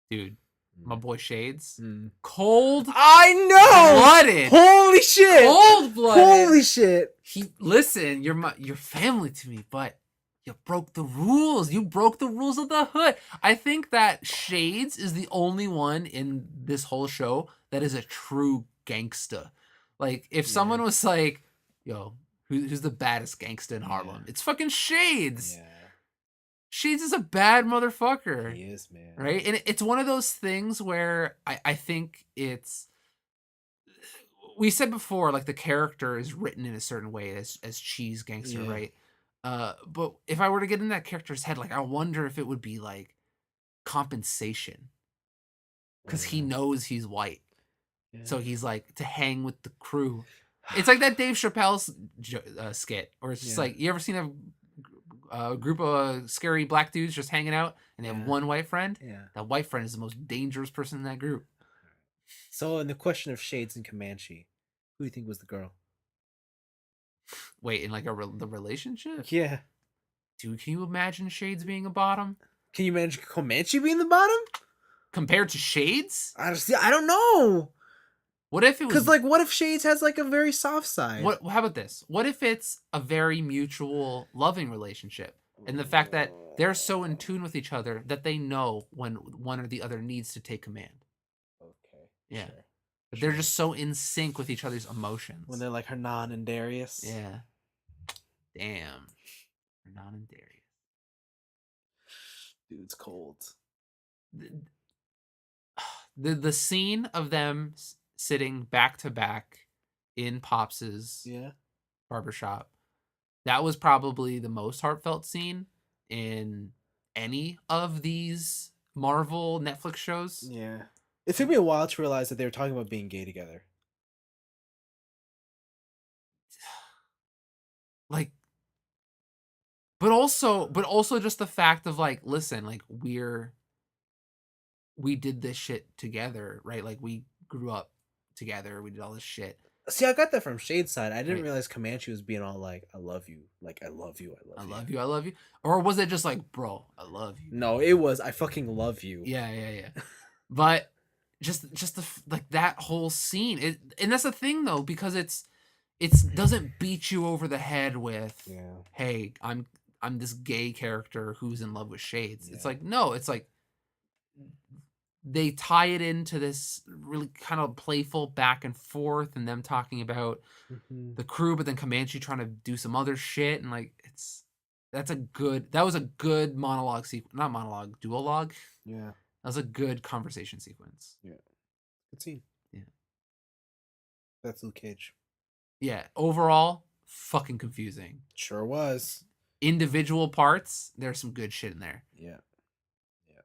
Dude, my boy Shades.
Mm.
Cold
I know.
blooded.
Holy shit.
Cold blooded.
Holy shit.
Listen, you're family to me, but you broke the rules. You broke the rules of the hood. I think that Shades is the only one in this whole show that is a true gangsta. Like, if someone was like, yo, who's the baddest gangsta in Harlem?
Yeah.
It's fucking Shades.
Yeah.
Shades is a bad motherfucker.
He is, man.
Right? And it's one of those things where I think it's we said before, like the character is written in a certain way as cheese gangster,
Yeah.
right? But if I were to get in that character's head, like I wonder if it would be like compensation. Because he knows he's white.
Yeah.
So he's like to hang with the crew. It's like that Dave Chappelle skit, or it's just like, you ever seen a group of scary black dudes just hanging out and they have one white friend?
Yeah.
That white friend is the most dangerous person in that group.
So in the question of Shades and Comanche, who do you think was the girl?
Wait, in like the relationship?
Yeah.
Dude, can you imagine Shades being a bottom?
Can you imagine Comanche being the bottom?
Compared to Shades?
I don't know.
What if it was...
Because, like, what if Shades has, like, a very soft side?
How about this? What if it's a very mutual, loving relationship? And the fact that they're so in tune with each other that they know when one or the other needs to take command.
Okay.
Yeah.
Sure.
But they're just so in sync with each other's emotions.
When they're like Hernan and Darius.
Yeah. Damn. Hernan and Darius.
Dude's cold.
The scene of them sitting back to back in Pops's barbershop, that was probably the most heartfelt scene in any of these Marvel Netflix shows.
Yeah. It took me a while to realize that they were talking about being gay together.
Like, but also just the fact of like, listen, like we did this shit together, right? Like we grew up together, we did all this shit.
See, I got that from Shade's side. I didn't
Right.
realize Comanche was being all like, I love you. Like, I love you. I love you.
I love you. I love you. Or was it just like, bro, I love you?
No, it was, I fucking love you.
Yeah. But just like that whole scene, and that's the thing though, because it's doesn't beat you over the head with, hey, I'm this gay character who's in love with Shades. It's like, no, it's like they tie it into this really kind of playful back and forth, and them talking about the crew, but then Comanche trying to do some other shit, and like that was a good monologue sequence, not monologue, duologue.
Yeah.
That was a good conversation sequence.
Yeah. Good scene.
Yeah.
That's Luke Cage.
Yeah. Overall, fucking confusing.
Sure was.
Individual parts, there's some good shit in there.
Yeah. Yeah.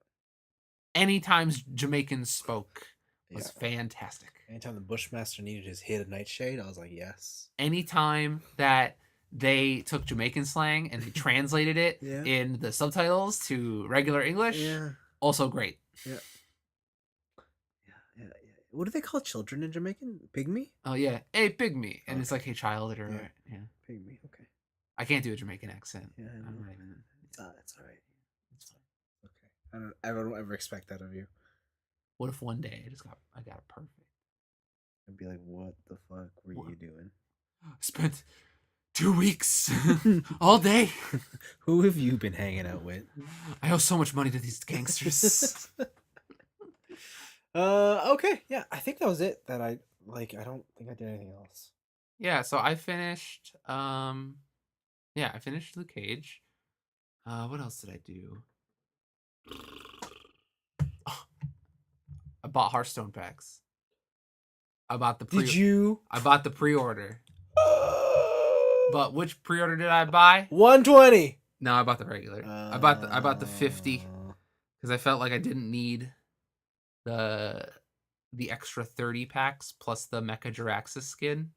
Anytime Jamaicans spoke was
Yeah.
fantastic.
Anytime the Bushmaster needed his hit of Nightshade, I was like, yes.
Anytime that they took Jamaican slang and they translated it
Yeah.
in the subtitles to regular English,
Yeah.
also great.
Yeah. Yeah. What do they call children in Jamaican? Pygmy?
Oh yeah, hey pygmy, and
Okay.
it's like hey child or yeah.
Pygmy. Okay.
I can't do a Jamaican accent.
Yeah,
I'm not even.
It's all right.
It's fine.
Okay. I don't ever expect that of you.
What if one day I got it perfect?
I'd be like, what the fuck were you doing?
Spent 2 weeks all day.
Who have you been hanging out with?
I owe so much money to these gangsters.
Okay, yeah, I think that was it. That I like. I don't think I did anything else.
Yeah, so I finished. I finished Luke Cage. What else did I do? Oh, I bought Hearthstone packs. I bought the
Did you?
I bought the pre-order. But which pre-order did I buy?
120.
No, I bought the regular. I bought the 50 because I felt like I didn't need the extra 30 packs plus the Mecha Jiraxis skin.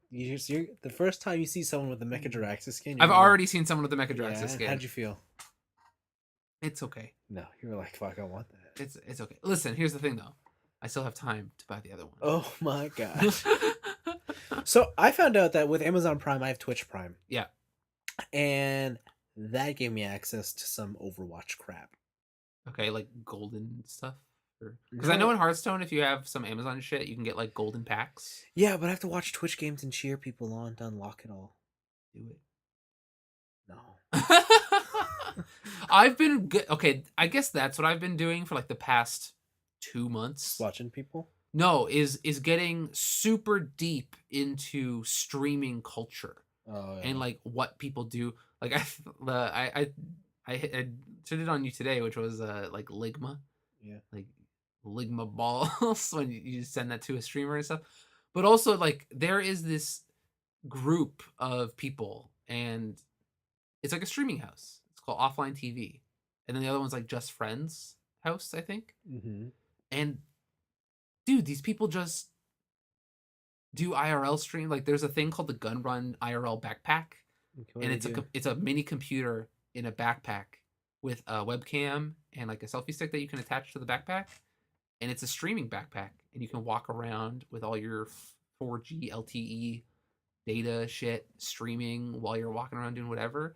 You're the first time you see someone with the Mecha Jiraxis skin.
I've already seen someone with the Mecha Jiraxis
Yeah,
skin.
how'd you feel?
It's okay.
No, you were like, fuck, I want that.
It's okay. Listen, here's the thing though. I still have time to buy the other one.
Oh my gosh. So I found out that with Amazon Prime, I have Twitch Prime.
Yeah.
And that gave me access to some Overwatch crap.
Okay, like golden stuff? Because I know in Hearthstone, if you have some Amazon shit, you can get like golden packs.
Yeah, but I have to watch Twitch games and cheer people on to unlock it all.
Do it.
No.
I've been good. Okay, I guess that's what I've been doing for like the past 2 months.
Just watching people?
No, is getting super deep into streaming culture.
Oh, yeah.
And like what people do. Like I did it on you today, which was like Ligma.
Yeah.
Like Ligma balls when you send that to a streamer and stuff. But also like there is this group of people and it's like a streaming house. It's called Offline TV. And then the other one's like Just Friends House, I think.
Mm-hmm.
And dude, these people just do IRL stream. Like there's a thing called the Gun Run IRL backpack.
Okay,
and it's a mini computer in a backpack with a webcam and like a selfie stick that you can attach to the backpack. And it's a streaming backpack. And you can walk around with all your 4G LTE data shit streaming while you're walking around doing whatever.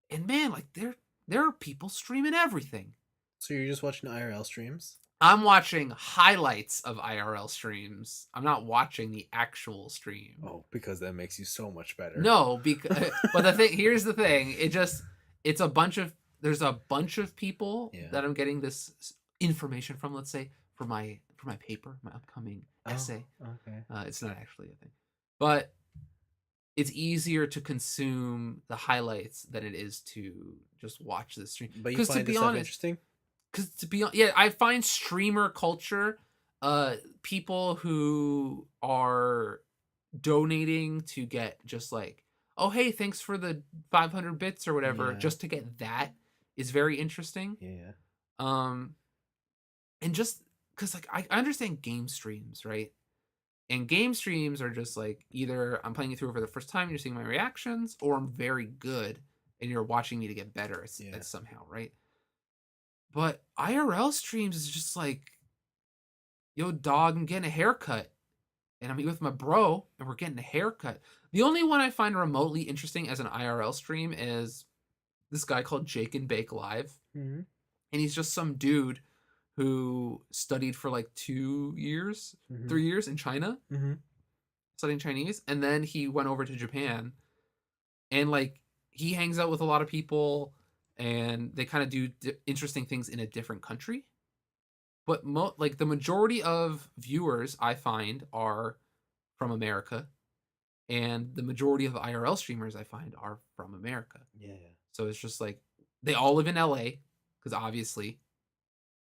And man, like there are people streaming everything.
So you're just watching IRL streams?
I'm watching highlights of IRL streams. I'm not watching the actual stream.
Oh, because that makes you so much better.
No, because but here's the thing. There's a bunch of people that I'm getting this information from, let's say, for my paper, my upcoming essay.
Okay.
It's not actually a thing. But it's easier to consume the highlights than it is to just watch the stream.
But you find this stuff interesting?
Because I find streamer culture, people who are donating to get just like, oh hey, thanks for the 500 bits or whatever, just to get that is very interesting.
Yeah.
And just because like I understand game streams, right? And game streams are just like either I'm playing it through for the first time and you're seeing my reactions, or I'm very good and you're watching me to get better at somehow, right? But IRL streams is just like, yo, dog, I'm getting a haircut. And I'm with my bro, and we're getting a haircut. The only one I find remotely interesting as an IRL stream is this guy called Jake and Bake Live.
Mm-hmm.
And he's just some dude who studied for like 2 years, 3 years in China, studying Chinese. And then he went over to Japan. And like, he hangs out with a lot of people. And they kind of do interesting things in a different country. But like the majority of viewers I find are from America. And the majority of IRL streamers I find are from America.
Yeah.
So it's just like, they all live in LA. Because obviously, if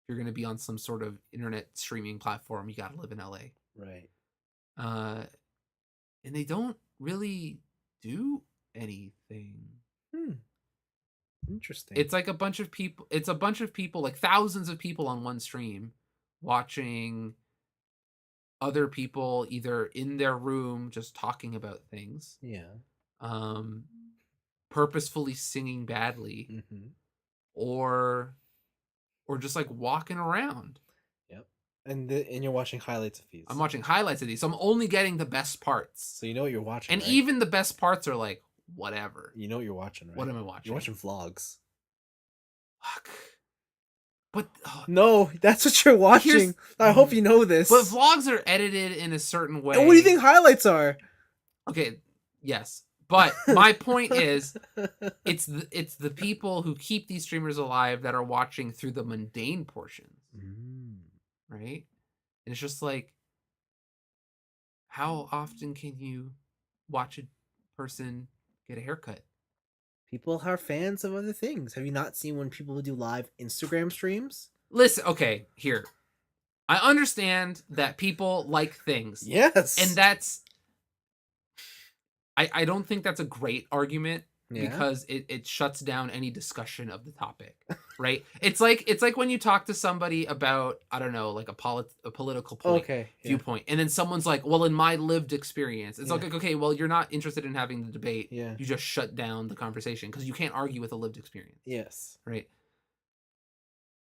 you're going to be on some sort of internet streaming platform, you got to live in LA.
Right.
And they don't really do anything.
Hmm. Interesting.
It's like a bunch of people. It's a bunch of people, like thousands of people on one stream, watching other people either in their room just talking about things,
Yeah.
um, purposefully singing badly,
Mm-hmm.
or just like walking around.
Yep. And you're watching highlights of these,
I'm watching highlights of these, so I'm only getting the best parts.
so you know what you're watching,
And
right?
even the best parts are like, whatever.
You know what you're watching, right?
What am I watching?
You're watching vlogs.
Fuck. But
No, that's what you're watching. I hope you know this.
but vlogs are edited in a certain way.
And what do you think highlights are?
Okay, yes. But my point is, it's the people who keep these streamers alive that are watching through the mundane portions, right? And it's just like, how often can you watch a person get a haircut?
People are fans of other things. Have you not seen when people do live Instagram streams?
Listen, okay, here. I understand that people like things.
Yes.
And that's, I don't think that's a great argument, because it shuts down any discussion of the topic, right? It's like when you talk to somebody about, I don't know, like a political point, viewpoint, and then someone's like, well, in my lived experience, it's like, okay, well, you're not interested in having the debate.
Yeah.
You just shut down the conversation because you can't argue with a lived experience.
Yes.
Right.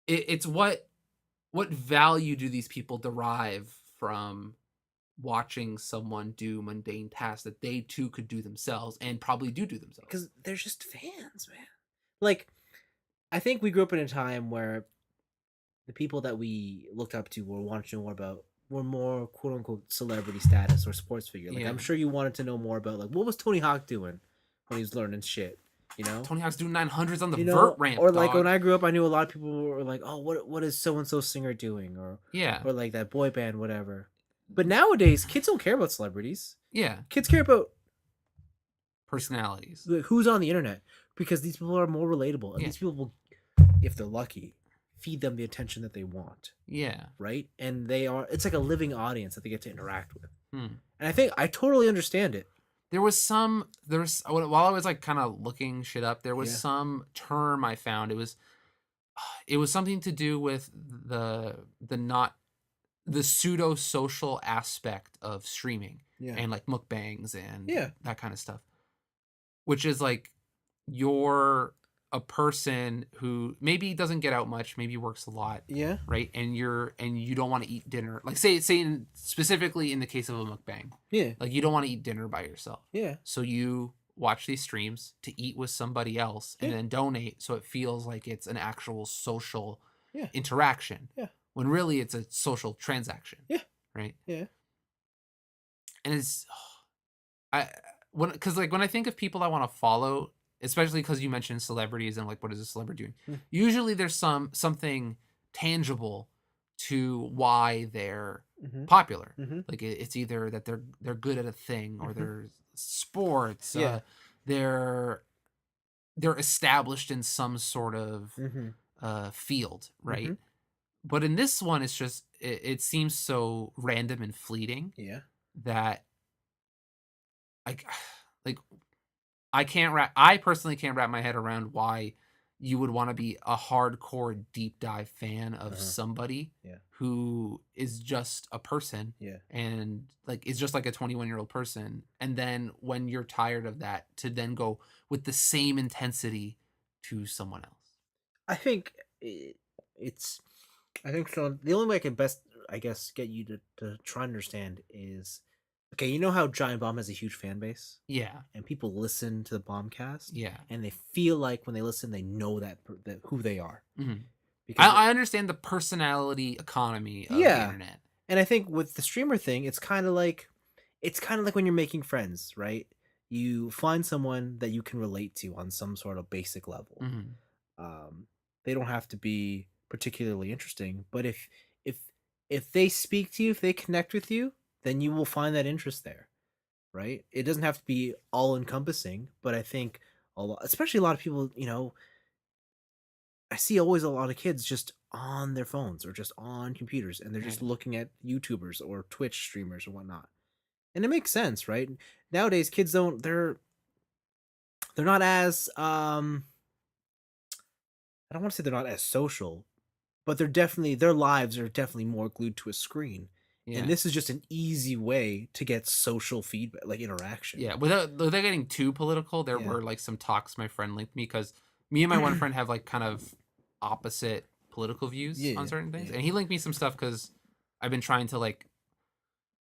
It's what value do these people derive from watching someone do mundane tasks that they too could do themselves, and probably do themselves?
Because they're just fans, man. Like, I think we grew up in a time where the people that we looked up to or wanted to know more about were more quote unquote celebrity status or sports figure. Like, I'm sure you wanted to know more about, like, what was Tony Hawk doing when he was learning shit. You know,
Tony Hawk's doing 900s on the vert ramp,
or like,
dog.
when I grew up, I knew a lot of people were like, "Oh, what is so and so singer doing?" Or or like that boy band, whatever. But nowadays, kids don't care about celebrities.
Yeah,
kids care about
personalities.
Who's on the internet, because these people are more relatable, and these people will, if they're lucky, feed them the attention that they want.
Yeah,
right. And it's like a living audience that they get to interact with.
And
I think I totally understand it.
There was while I was like kind of looking shit up, there was some term I found. It was something to do with the pseudo social aspect of streaming, and like mukbangs and that kind of stuff, which is like, you're a person who maybe doesn't get out much, maybe works a lot, right, and you don't want to eat dinner, like say specifically in the case of a mukbang, like you don't want to eat dinner by yourself, so you watch these streams to eat with somebody else, and then donate, so it feels like it's an actual social interaction, when really it's a social transaction, right? And it's because when I think of people I want to follow, especially because you mentioned celebrities and like, what is a celebrity doing? Usually there's something tangible to why they're popular. Like, it's either that they're good at a thing, or they're sports. They're established in some sort of field, right? But in this one, it's just it seems so random and fleeting. That I personally can't wrap my head around why you would want to be a hardcore deep dive fan of somebody who is just a person, and like is just like a 21-year-old person, and then when you're tired of that, to then go with the same intensity to someone else.
I think so. The only way I can best, I guess, get you to try and understand is, okay, you know how Giant Bomb has a huge fan base? And people listen to the Bombcast? And they feel like when they listen, they know that who they are.
Because I understand the personality economy of the internet.
And I think with the streamer thing, it's kind of like when you're making friends, right? You find someone that you can relate to on some sort of basic level. They don't have to be particularly interesting, but if they speak to you, if they connect with you, then you will find that interest there, right? It doesn't have to be all encompassing, but I think especially a lot of people, I see always a lot of kids just on their phones or just on computers, and they're just looking at YouTubers or Twitch streamers or whatnot. And it makes sense, right? Nowadays, kids don't, they're not as I don't want to say they're not as social, but they're definitely their lives are definitely more glued to a screen. And
Yeah.
this is just an easy way to get social feedback, like interaction.
Yeah, without getting too political, there
Yeah.
were like some talks my friend linked me because me and my one friend have like kind of opposite political views on
Yeah.
certain things,
Yeah.
and he linked me some stuff because I've been trying to like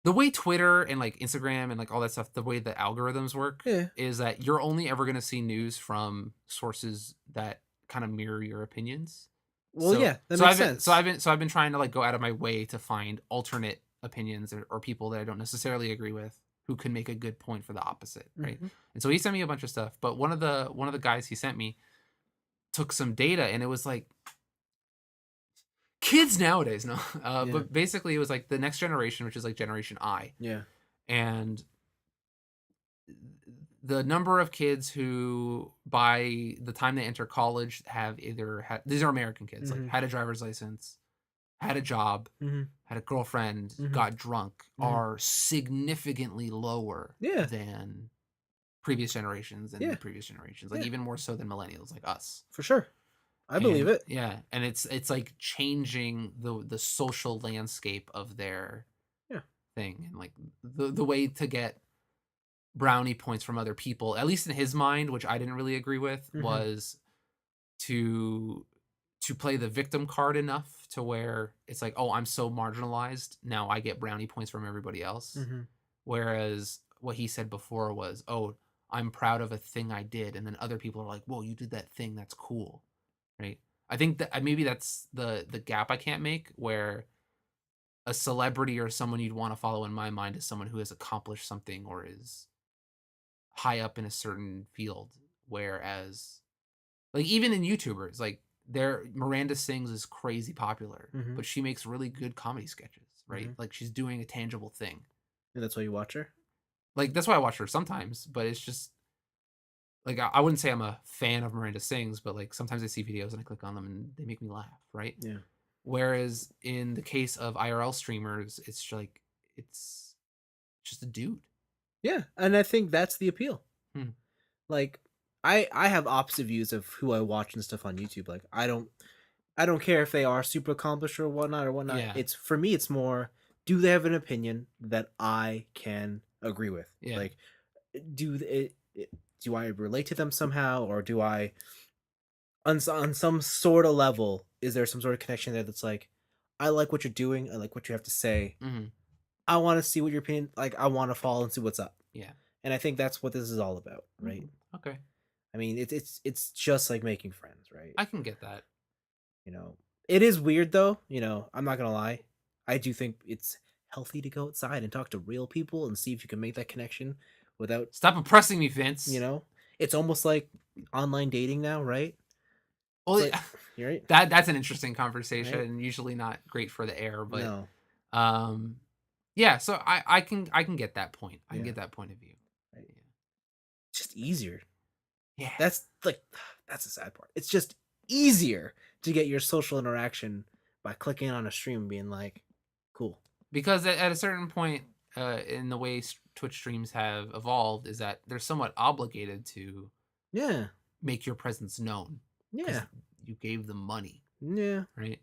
the way Twitter and like Instagram and like all that stuff, the way the algorithms work
Yeah.
is that you're only ever going to see news from sources that kind of mirror your opinions.
Well, yeah, that makes sense.
I've been trying to like go out of my way to find alternate opinions or people that I don't necessarily agree with who can make a good point for the opposite, right?
Hmm.
And so he sent me a bunch of stuff, but one of the guys he sent me took some data and it was like kids nowadays, no,
Yeah.
but basically it was like the next generation, which is like Generation I,
Yeah.
and the number of kids who by the time they enter college have either had these are American kids like
Hmm.
had a driver's license, had a job,
Hmm.
had a girlfriend,
Hmm.
got drunk
Hmm.
are significantly lower
Yeah.
than previous generations and
Yeah.
the previous generations, like
Yeah.
even more so than millennials like us.
For sure. I believe
And
it.
yeah, and it's like changing the social landscape of their
Yeah.
thing and like the way to get brownie points from other people, at least in his mind, which I didn't really agree with,
Hmm.
was to play the victim card enough to where it's like, oh, I'm so marginalized now I get brownie points from everybody else.
Hmm.
Whereas what he said before was, oh, I'm proud of a thing I did, and then other people are like, whoa, you did that thing, that's cool, right? I think that maybe that's the gap I can't make, where a celebrity or someone you'd want to follow in my mind is someone who has accomplished something or is high up in a certain field. Whereas, like even in YouTubers, like their Miranda Sings is crazy popular,
Hmm.
but she makes really good comedy sketches, right?
Hmm.
Like she's doing a tangible thing.
And that's why you watch her.
Like that's why I watch her sometimes, but it's just like I wouldn't say I'm a fan of Miranda Sings, but like sometimes I see videos and I click on them and they make me laugh, right?
Yeah.
Whereas in the case of IRL streamers, it's like it's just a dude.
Yeah, and I think that's the appeal.
Hmm.
Like, I have opposite views of who I watch and stuff on YouTube. Like, I don't care if they are super accomplished or whatnot or whatnot.
Yeah.
It's for me, it's more, do they have an opinion that I can agree with?
Yeah.
Like, do I relate to them somehow, or do I on some sort of level, is there some sort of connection there that's like, I like what you're doing, I like what you have to say,
Hmm.
I want to see what your opinion, like, I want to follow and see what's up.
Yeah.
And I think that's what this is all about, right?
Okay.
I mean, it's just like making friends, right?
I can get that.
You know, it is weird though. I'm not gonna lie. I do think it's healthy to go outside and talk to real people and see if you can make that connection without,
Stop oppressing me,
you
Vince.
know, it's almost like online dating now, right? It's
Well,
like, you're right,
that's an interesting
right?
conversation. Usually not great for the air, but
No,
um, yeah. So I can get that point. I can
yeah,
get that point of view.
right. It's just easier.
Yeah.
That's like, that's the sad part. It's just easier to get your social interaction by clicking on a stream and being like, cool.
Because at a certain point, in the way Twitch streams have evolved, is that they're somewhat obligated to
Yeah,
make your presence known because
yeah,
you gave them money,
yeah,
right?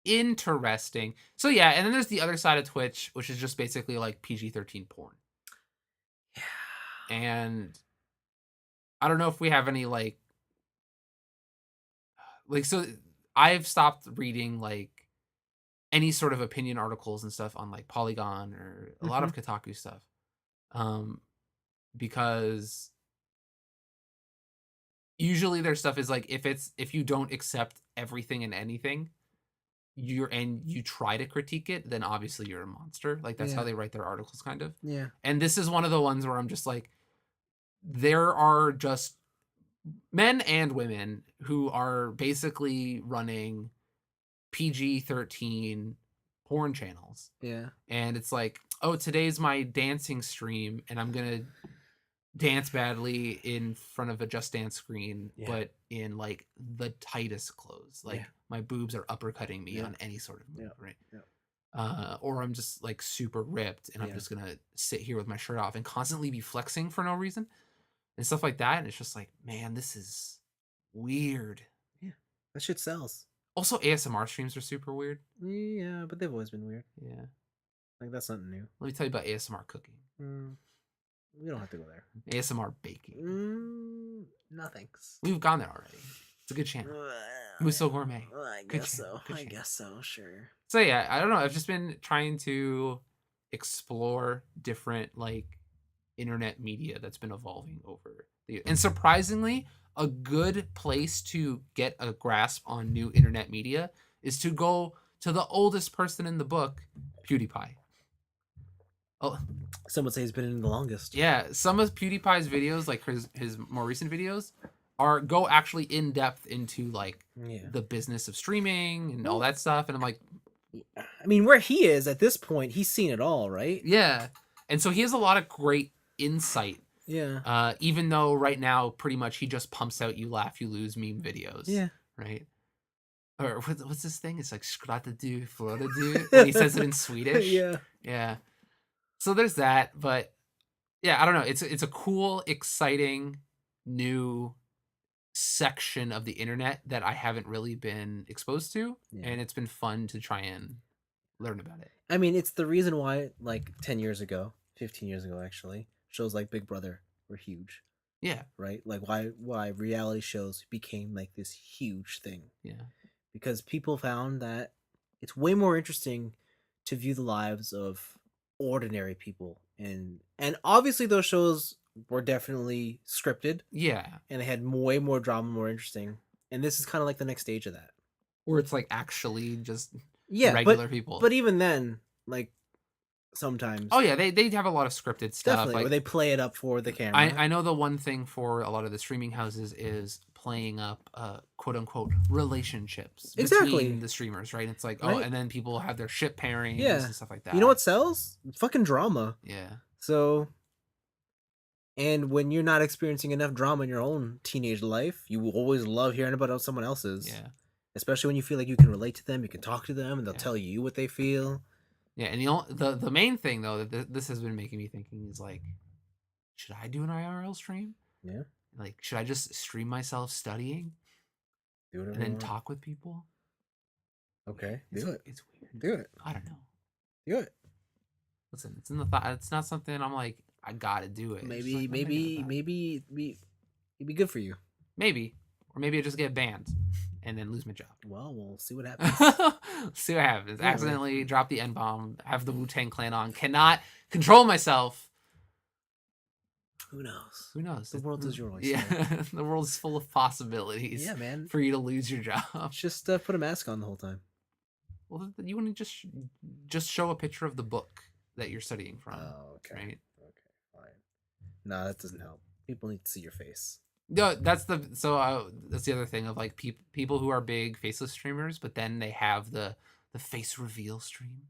Interesting. So yeah, and then there's the other side of Twitch, which is just basically like PG-13 porn.
yeah.
And I don't know if we have any like so I've stopped reading like any sort of opinion articles and stuff on like Polygon or a lot
Hmm.
of Kotaku stuff. Um because usually their stuff is like if you don't accept everything and anything, you try to critique it, then obviously you're a monster. Like that's how
Yeah,
they write their articles kind of.
yeah,
And this is one of the ones where I'm just like there are just men and women who are basically running PG-13 porn channels.
yeah,
And it's like, "Oh, today's my dancing stream and I'm going to dance badly in front of a Just Dance screen,
yeah,
but in like the tightest clothes.
yeah,
Like my boobs are uppercutting me
yeah,
on any sort of
yeah,
move, right?
yeah,
Or I'm just like super ripped and I'm
yeah,
just gonna sit here with my shirt off and constantly be flexing for no reason. and stuff like that. And it's just like, man, this is weird.
Yeah, that shit sells.
Also, ASMR streams are super weird.
Yeah, but they've always been weird.
Yeah.
Like, that's nothing new.
Let me tell you about ASMR cooking.
We don't have to go there.
ASMR baking.
No thanks.
We've gone there already. It's a good channel. Muso Gourmet.
I
Good
guess
channel,
so.
good
I
channel.
guess so. Sure.
So yeah, I don't know. I've just been trying to explore different like internet media that's been evolving over the, and surprisingly, a good place to get a grasp on new internet media is to go to the oldest person in the book, PewDiePie. Oh,
Some would say he's been in the longest.
yeah, some of PewDiePie's videos, like his more recent videos, go actually in depth into like the business of streaming and all that stuff. And I'm like,
I mean, where he is at this point, he's seen it all, right?
yeah. And so he has a lot of great insight.
Yeah.
Even though right now, pretty much he just pumps out you laugh, you lose meme videos.
Yeah.
Right. Or what's this thing? It's like skratadu, floradu. And he says it in Swedish.
Yeah.
Yeah. So there's that, but yeah, I don't know. It's a cool, exciting new section of the internet that I haven't really been exposed to, and it's been fun to try and learn about it.
I mean, it's the reason why, like 10 years ago, 15 years ago, actually, shows like Big Brother were huge.
Yeah.
Right. Like why reality shows became like this huge thing.
Yeah.
Because people found that it's way more interesting to view the lives of ordinary people, and obviously those shows were definitely scripted.
Yeah.
And they had way more drama, more interesting. And this is kind of like the next stage of that,
where it's like actually just
regular
people.
But even then, like sometimes,
oh yeah, they have a lot of scripted stuff.
Definitely,
like,
where they play it up for the camera.
I know the one thing for a lot of the streaming houses is playing up quote unquote relationships between the streamers, right? It's like, and then people have their ship pairings and stuff like that.
You know what sells? Fucking drama.
Yeah.
So, and when you're not experiencing enough drama in your own teenage life, you will always love hearing about someone else's.
Yeah.
Especially when you feel like you can relate to them, you can talk to them, and they'll tell you what they feel.
Yeah, and the main thing though that this has been making me thinking is like, should I do an IRL stream?
Yeah.
Like, should I just stream myself studying?
Do it
and then talk with people?
Okay, do it.
It's weird.
Do it.
I don't know.
Do it.
Listen, it's in the thought. It's not something I'm like, I gotta do it.
Maybe it'd be good for you.
Maybe, or maybe I just get banned and then lose my job.
Well, we'll see what happens.
See what happens. Accidentally drop the N-bomb, have the Wu-Tang Clan on, cannot control myself.
Who knows?
Who knows?
The world is your oyster.
Yeah, the world is full of possibilities.
Yeah, man.
For you to lose your job.
Just put a mask on the whole time.
Well, you want to just show a picture of the book that you're studying from.
Oh, okay.
Right?
Okay, fine. No, that doesn't help. People need to see your face.
No, that's the other thing of like people who are big faceless streamers, but then they have the face reveal stream.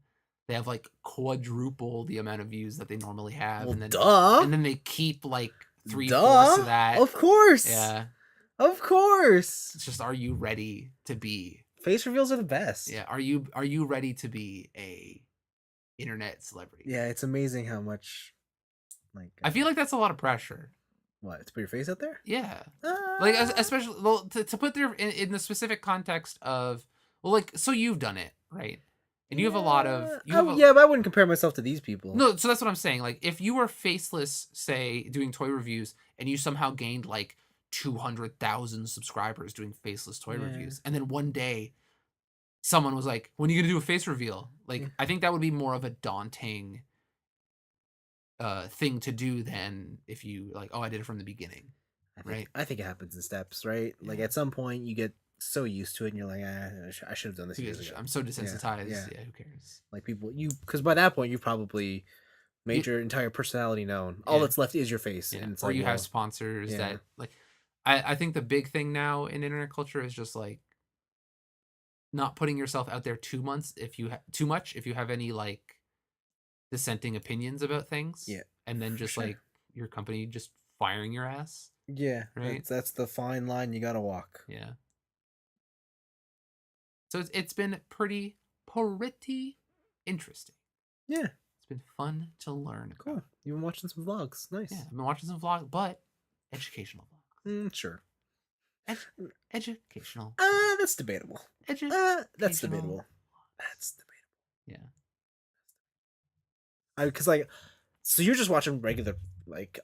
They have like quadruple the amount of views that they normally have,
well,
and then they keep like 3/4 of that.
Of course,
yeah,
of course.
It's just, are you ready to be?
Face reveals are the best.
Yeah, are you ready to be a internet celebrity?
Yeah, it's amazing how much. Like,
I feel like that's a lot of pressure.
What, to put your face out there?
Yeah, like especially to put there in the specific context of, well, like, so you've done it, right? And you have a lot of
but I wouldn't compare myself to these people.
No, so that's what I'm saying. Like, if you were faceless, say, doing toy reviews, and you somehow gained like 200,000 subscribers doing faceless toy reviews, and then one day someone was like, "When are you gonna do a face reveal?" Like, I think that would be more of a daunting thing to do than if you like, "Oh, I did it from the beginning." Right?
I think it happens in steps, right? Yeah. Like, at some point you get so used to it and you're like, I should have done this years ago.
I'm so desensitized. Yeah, who cares?
Like, people, because by that point you've probably made your entire personality known. All that's left is your face.
Yeah.
And it's
or
like,
you have sponsors that like. I think the big thing now in internet culture is just like not putting yourself out there too much if you have any like dissenting opinions about things. Yeah. And then just like your company just firing your ass.
Yeah.
Right.
That's the fine line you gotta walk.
Yeah. So it's been pretty interesting.
Yeah.
It's been fun to learn.
Cool. You've been watching some vlogs. Nice.
Yeah, I've been watching some vlogs, but Educational vlogs.
Sure.
Educational.
That's debatable. That's
Educational.
debatable. That's debatable.
Yeah.
Because like, so you're just watching regular, like,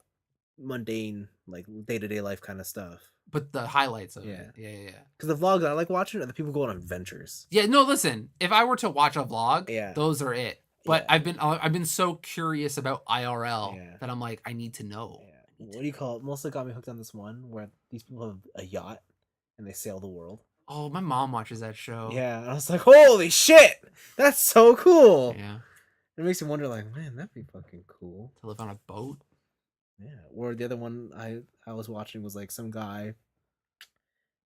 mundane, like day to day life kind of stuff.
But the highlights of
Yeah.
it. Yeah.
Because the vlogs I like watching are the people going on adventures.
Yeah, no, listen. If I were to watch a vlog,
Yeah.
those are it. But
Yeah.
I've been so curious about IRL
Yeah.
that I'm like, I need to know.
Yeah. What do you call it? Mostly got me hooked on this one where these people have a yacht and they sail the world.
Oh, my mom watches that show.
Yeah, and I was like, holy shit, that's so cool.
Yeah.
It makes you wonder, like, man, that'd be fucking cool
to live on a boat.
Yeah. Or the other one I was watching was like some guy.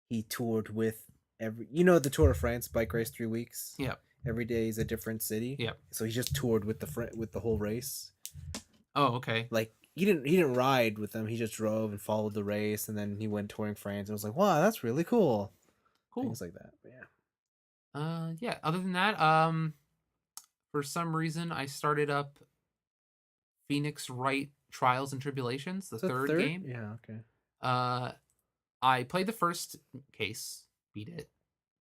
He toured with the Tour de France bike race 3 weeks.
Yeah.
Every day is a different city.
Yeah.
So he just toured with the whole race.
Oh, okay.
Like he didn't ride with them. He just drove and followed the race, and then he went touring France. And I was like, wow, that's really cool.
Cool.
Things like that. But yeah.
Yeah. Other than that, for some reason I started up Phoenix Wright Trials and Tribulations, the third game.
Yeah. Okay.
I played the first case, beat it,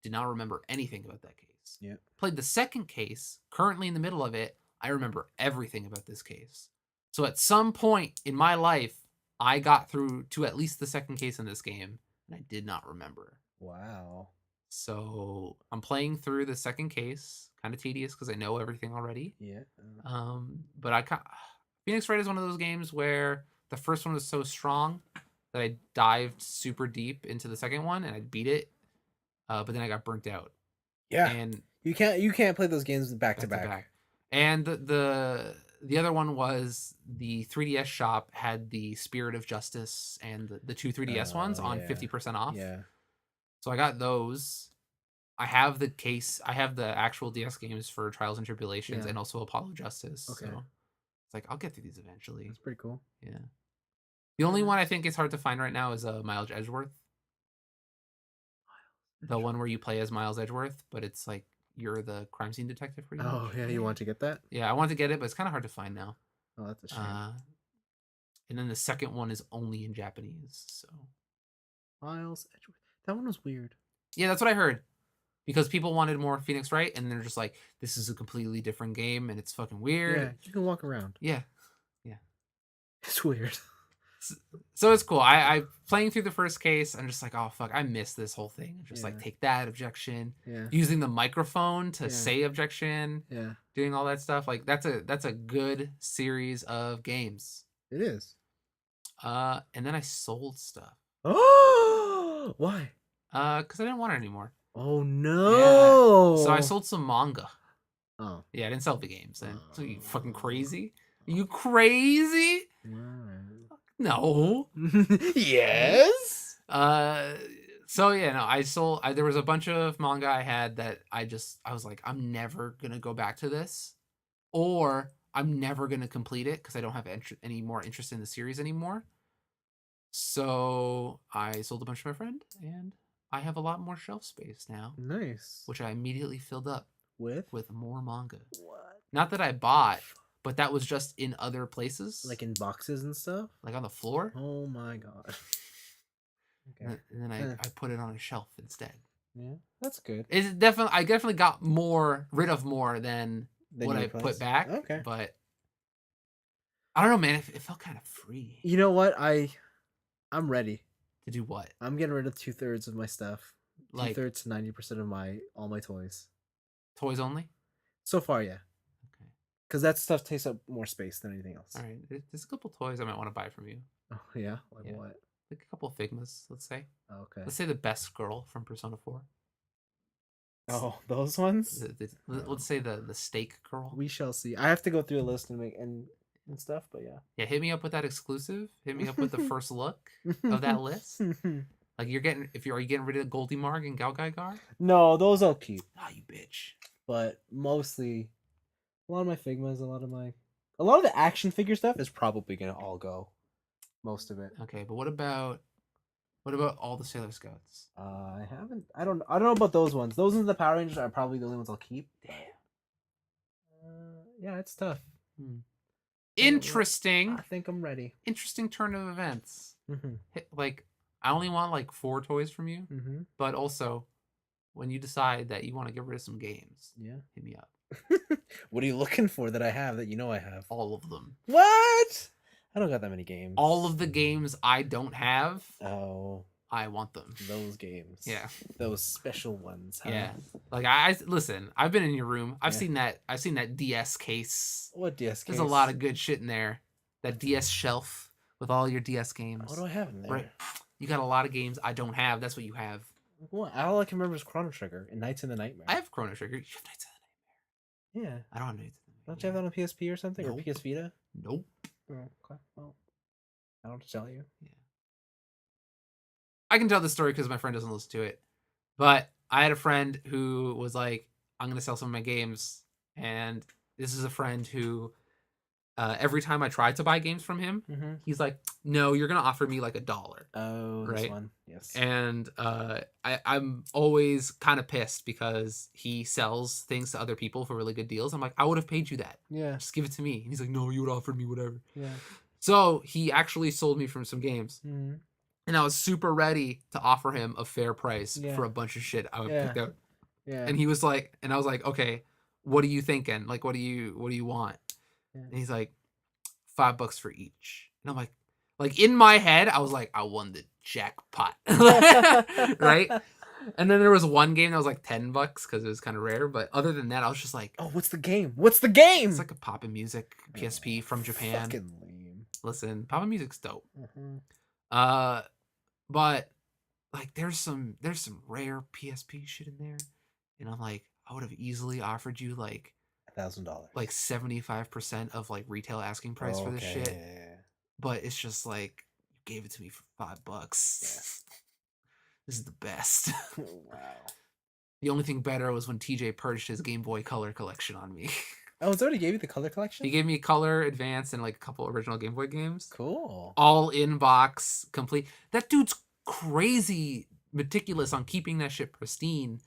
did not remember anything about that case.
Yeah.
Played the second case, currently in the middle of it. I remember everything about this case. So at some point in my life, I got through to at least the second case in this game, and I did not remember.
Wow.
So I'm playing through the second case, kind of tedious because I know everything already.
Yeah.
But Phoenix Wright is one of those games where the first one was so strong that I dived super deep into the second one and I beat it, but then I got burnt out.
Yeah,
and
you can't play those games back to back.
And the other one was the 3DS shop had the Spirit of Justice and the two 3DS ones on 50% off.
Yeah.
So I got those. I have the case. I have the actual DS games for Trials and Tribulations and also Apollo Justice.
Okay.
So it's like I'll get through these eventually.
That's pretty cool.
Yeah. The only one I think is hard to find right now is Miles Edgeworth. The one where you play as Miles Edgeworth, but it's like you're the crime scene detective pretty much.
Oh, yeah, you want to get that?
Yeah, I want to get it, but it's kind of hard to find now.
Oh, that's a shame.
And then the second one is only in Japanese, so.
Miles Edgeworth. That one was weird.
Yeah, that's what I heard. Because people wanted more Phoenix Wright, and they're just like, this is a completely different game, and it's fucking weird.
Yeah, you can walk around.
Yeah.
It's weird.
So it's cool. I playing through the first case, I'm just like, oh fuck, I missed this whole thing. Just like take that objection.
Yeah.
Using the microphone to say objection.
Yeah.
Doing all that stuff. Like that's a good series of games.
It is.
And then I sold stuff.
Oh, why?
Because I didn't want it anymore.
Oh no.
Yeah. So I sold some manga.
Oh.
Yeah, I didn't sell the games. So you fucking crazy? Are you crazy? No.
Yes.
So yeah, no, I sold. There was a bunch of manga I had that I was like, I'm never gonna go back to this, or I'm never gonna complete it because I don't have any more interest in the series anymore. So I sold a bunch to my friend, and I have a lot more shelf space now.
Nice.
Which I immediately filled up with more manga.
What?
Not that I bought, but that was just in other places.
Like in boxes and stuff?
Like on the floor.
Oh my god.
Okay. And then I put it on a shelf instead.
Yeah, that's good.
I definitely got rid of more than what I put back.
Okay.
But I don't know, man. It felt kind of free.
You know what? I'm ready.
To do what?
I'm getting rid of 2/3 of my stuff.
Like
2/3 to 90% of all my toys.
Toys only?
So far, yeah.
Okay.
Because that stuff takes up more space than anything else.
All right. There's a couple toys I might want to buy from you.
Oh yeah. Like what?
Like a couple Figmas, let's say.
Okay.
Let's say the best girl from Persona 4.
Oh, those ones?
Let's say the steak girl.
We shall see. I have to go through a list and stuff, but yeah.
Yeah, hit me up with that exclusive. Hit me up with the first look of that list. Like are you getting rid of Goldie Marg and Gal Gaigar?
No, those I'll keep.
Ah, you bitch.
But mostly a lot of my Figmas, a lot of the action figure stuff is probably gonna all go. Most of it.
Okay, but what about all the Sailor Scouts?
I don't know about those ones. Those ones, the Power Rangers, are probably the only ones I'll keep.
Damn.
Yeah, it's tough.
Interesting.
I think I'm ready.
Interesting turn of events.
Mm-hmm.
Like, I only want like 4 toys from you,
Mm-hmm.
but also when you decide that you want to get rid of some games,
Yeah.
hit me up.
What are you looking for that I have that you know I have?
All of them.
What? I don't got that many games.
All of the games I don't have,
Oh,
I want them.
those games.
Yeah.
Those special ones, huh?
Yeah. Like I listen, I've been in your room. I've
Yeah.
seen that DS case.
What DS case?
There's a lot of good shit in there. That DS shelf with all your DS games.
What do I have in there?
Right. You got a lot of games I don't have. That's what you have.
What? All I can remember is Chrono Trigger and Nights in the Nightmare.
I have Chrono Trigger. You have Knights of the
Yeah.
Nightmare. I don't have Knights of the
Don't you have that on PSP or something?
Nope.
Or PS Vita?
Nope.
Oh, okay. Well, I don't have to tell you.
Yeah. I can tell this story because my friend doesn't listen to it. But I had a friend who was like, I'm going to sell some of my games. And this is a friend who, every time I tried to buy games from him,
Mm-hmm.
he's like, no, you're going to offer me like $1.
Oh, this
Right?
one. Yes.
And I'm always kind of pissed because he sells things to other people for really good deals. I'm like, I would have paid you that.
Yeah.
Just give it to me. And he's like, no, you would offer me whatever.
Yeah.
So he actually sold me from some games.
Mm-hmm.
And I was super ready to offer him a fair price
Yeah.
for a bunch of shit I would
Yeah.
picked out.
Yeah.
And he was like, and I was like, okay, what are you thinking? Like, what do you want?
Yeah.
And he's like, $5 for each. And I'm like in my head, I was like, I won the jackpot. Right? And then there was one game that was like $10 because it was kind of rare. But other than that, I was just like,
oh, what's the game? What's the game?
it's like a Pop and Music PSP from Japan.
Fucking lame.
Listen, Pop and Music's dope.
Mm-hmm.
But like there's some rare PSP shit in there, and I'm like, I would have easily offered you like
$1,000.
like 75% of like retail asking price for this shit. But it's just like you gave it to me for $5.
Yeah.
This is the best.
Wow.
The only thing better was when TJ purged his Game Boy Color collection on me.
Oh, is that what he gave you, the color collection?
He gave me Color, Advance, and like a couple original Game Boy games.
Cool.
All in box, complete. That dude's crazy meticulous on keeping that shit pristine.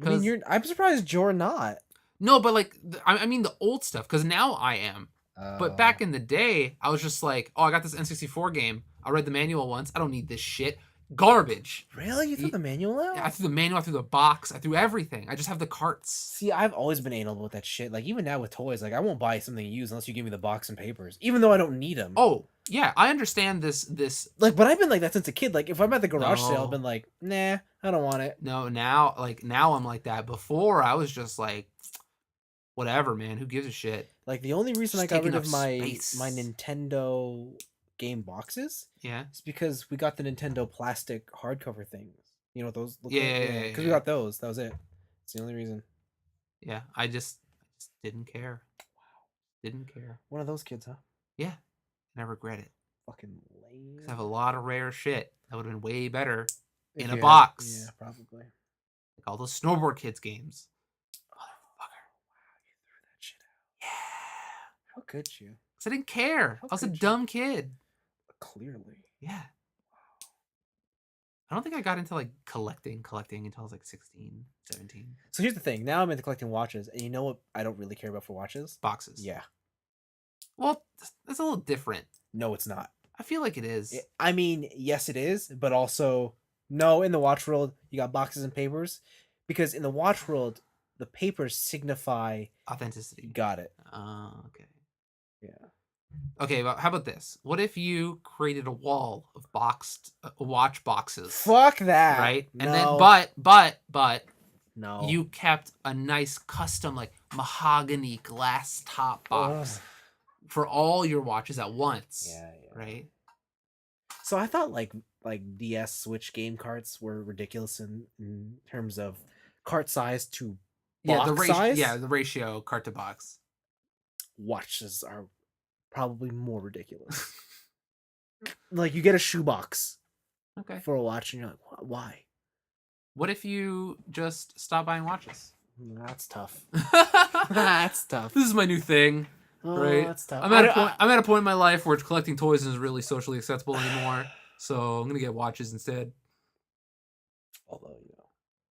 I mean, I'm surprised you're not.
No, but like, I mean the old stuff, because now I am. But back in the day, I was just like, oh, I got this N64 game. I read the manual once. I don't need this shit. Garbage.
Really? You threw the manual out?
Yeah, I threw the manual, I threw the box, I threw everything. I just have the carts.
See, I've always been anal with that shit. Like, even now with toys, like, I won't buy something used unless you give me the box and papers, even though I don't need them.
Oh, yeah, I understand this.
Like, but I've been like that since a kid. Like, if I'm at the garage sale,
No.
I've been like, nah, I don't want it.
No, now I'm like that. Before, I was just like, whatever, man. Who gives a shit?
Like, the only reason
Just
I got
taking
rid
up
of my
space.
Nintendo game boxes
Yeah.
is because we got the Nintendo plastic hardcover things. You know what those look
Yeah,
like?
yeah,
Because we
yeah.
got those. That was it. It's the only reason.
Yeah, I just didn't care. Didn't care.
One of those kids, huh?
Yeah, and I regret it.
Fucking lame.
'Cause I have a lot of rare shit that would have been way better
If
in
you
a
had-
box.
Yeah, probably.
Like all those Snowboard Kids games.
That shit out.
Yeah.
How could you?
Because I didn't care.
How
I was a
could you?
dumb kid.
Clearly.
Yeah. I don't think I got into like collecting until I was like 16, 17.
So here's the thing. Now I'm into collecting watches, and you know what I don't really care about for watches?
Boxes.
Yeah.
Well, that's a little different.
No, it's not.
I feel like it is.
I mean, yes, it is, but also, no, in the watch world, you got boxes and papers. Because in the watch world, the papers signify...
Authenticity.
Got it.
Okay.
Yeah.
Okay, but how about this? What if you created a wall of boxed watch boxes?
Fuck that.
Right?
No.
And then, but,
no.
you kept a nice custom, like, mahogany glass top box for all your watches at once.
Yeah.
Right?
So I thought, like DS Switch game carts were ridiculous in terms of cart size to box size.
Yeah, the ratio cart to box.
Watches are probably more ridiculous. Like, you get a shoebox
Okay.
for a watch, and you're like, why?
What if you just stop buying watches?
That's tough.
This
That's tough.
is my new thing.
Oh,
Right?
that's tough.
I'm at a point in my life where collecting toys isn't really socially acceptable anymore. So I'm gonna get watches instead.
Although,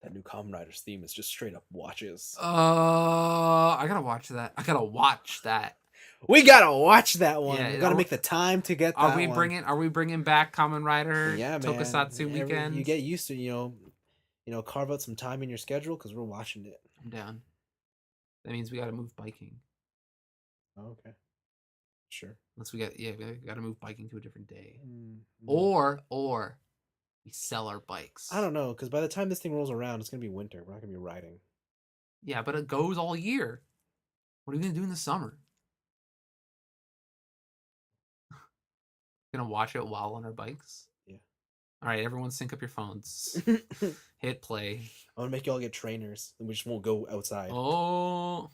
that new Kamen Riders theme is just straight up watches.
I gotta watch that.
We gotta watch that one.
Yeah,
We gotta make the time to get that
Are we
one.
bringing back Kamen Rider
Yeah, man.
Tokusatsu weekend?
You get used to, carve out some time in your schedule because we're watching it.
I'm down. That means we got to move biking.
Oh, okay. Sure.
Unless we got to move biking to a different day.
Mm-hmm.
Or we sell our bikes.
I don't know, because by the time this thing rolls around, it's gonna be winter. We're not gonna be riding.
Yeah, but it goes all year. What are we gonna do in the summer? Gonna watch it while on our bikes?
Yeah.
All right, everyone sync up your phones. Hit play.
I want to make y'all get trainers, and we just won't go outside.
Oh,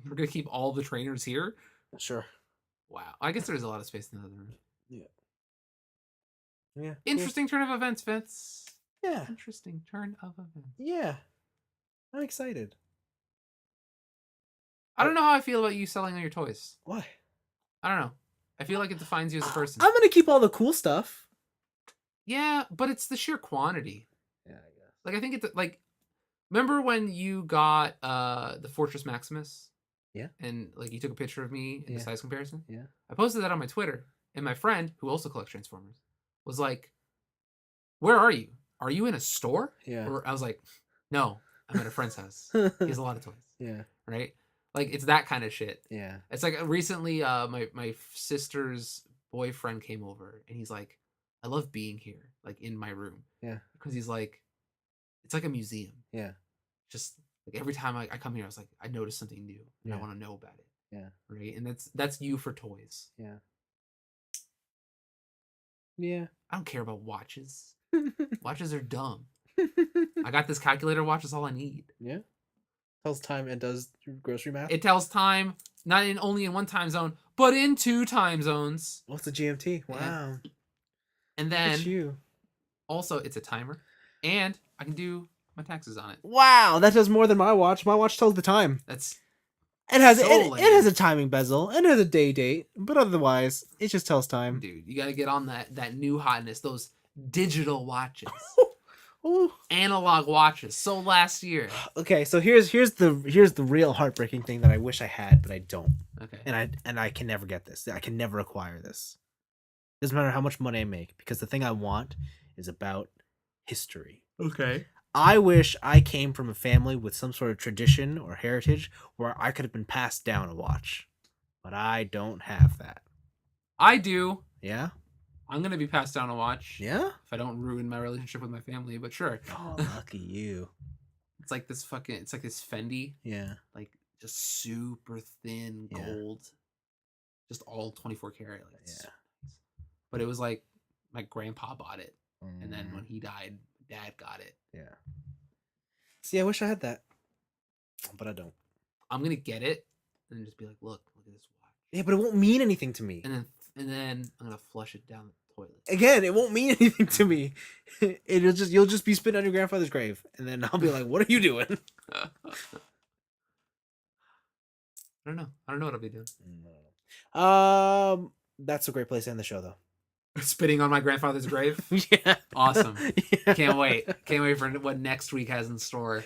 we're gonna keep all the trainers here?
Sure.
Wow. I guess there's a lot of space in the other room.
Yeah. Yeah.
Interesting turn of events, Vince.
Yeah.
Interesting turn of events.
Yeah. I'm excited.
I don't know how I feel about you selling all your toys.
Why?
I don't know. I feel like it defines you as a person.
I'm gonna keep all the cool stuff.
Yeah, but it's the sheer quantity.
Yeah, I guess.
Like I think it's like, remember when you got the Fortress Maximus?
Yeah.
And like you took a picture of me in the size comparison?
Yeah.
I posted that on my Twitter, and my friend, who also collects Transformers, was like, "Where are you? Are you in a store?"
Yeah.
Or I was like, "No, I'm at a friend's house. He has a lot of toys."
Yeah.
Right? Like it's that kind of shit.
Yeah.
It's like recently my sister's boyfriend came over, and he's like, "I love being here, like in my room."
Yeah.
Because he's like, it's like a museum.
Yeah.
Just like every time I come here, I was like, I notice something new and I want to know about it.
Yeah.
Right. And that's you for toys.
Yeah. Yeah.
I don't care about watches. Watches are dumb. I got this calculator watch. That's all I need.
Yeah. Tells time and does grocery math.
It tells time not only in one time zone, but in 2 time zones.
What's the GMT? Wow.
And then
you.
Also it's a timer, and I can do my taxes on it.
Wow, that does more than my watch. My watch tells the time.
That's
it has
so
it has a timing bezel and it has a date, but otherwise it just tells time.
Dude, you got to get on that new hotness. Those digital watches.
Ooh.
Analog watches. So last year.
Okay, so here's the real heartbreaking thing that I wish I had, but I don't.
Okay.
And I can never get this. I can never acquire this. Doesn't matter how much money I make, because the thing I want is about history.
Okay.
I wish I came from a family with some sort of tradition or heritage where I could have been passed down a watch. But I don't have that.
I do.
Yeah?
I'm going to be passed down a watch.
Yeah?
If I don't ruin my relationship with my family, but sure.
Oh, lucky you.
It's like this Fendi.
Yeah.
Like just super thin gold. Just all 24 karat. Like,
yeah.
so nice. But it was like my grandpa bought it. And then when he died, Dad got it.
Yeah. See, I wish I had that, but I don't.
I'm gonna get it and just be like, look at this watch.
Yeah, but it won't mean anything to me.
And then I'm gonna flush it down the toilet.
Again, it won't mean anything to me. You'll just be spitting on your grandfather's grave, and then I'll be like, "What are you doing?"
I don't know. I don't know what I'll be doing.
That's a great place to end the show, though.
Spitting on my grandfather's grave.
Yeah.
Awesome.
Yeah.
Can't wait for what next week has in store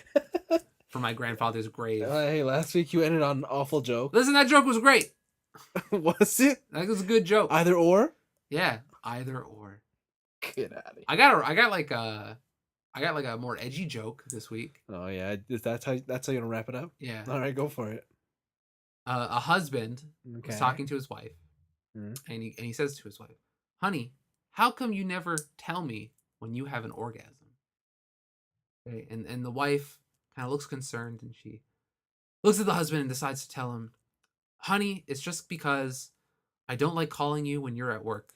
for my grandfather's grave.
Hey, last week you ended on an awful joke.
Listen, that joke was great.
Was it?
That was a good joke.
Either or?
Yeah, either or.
Get out of here.
I got like a more edgy joke this week.
Oh yeah, that's how you're gonna wrap it up?
Yeah.
All right, go for it.
A husband was talking to his wife, and he says to his wife, "Honey, how come you never tell me when you have an orgasm?" Okay, and the wife kind of looks concerned, and she looks at the husband and decides to tell him, "Honey, it's just because I don't like calling you when you're at work."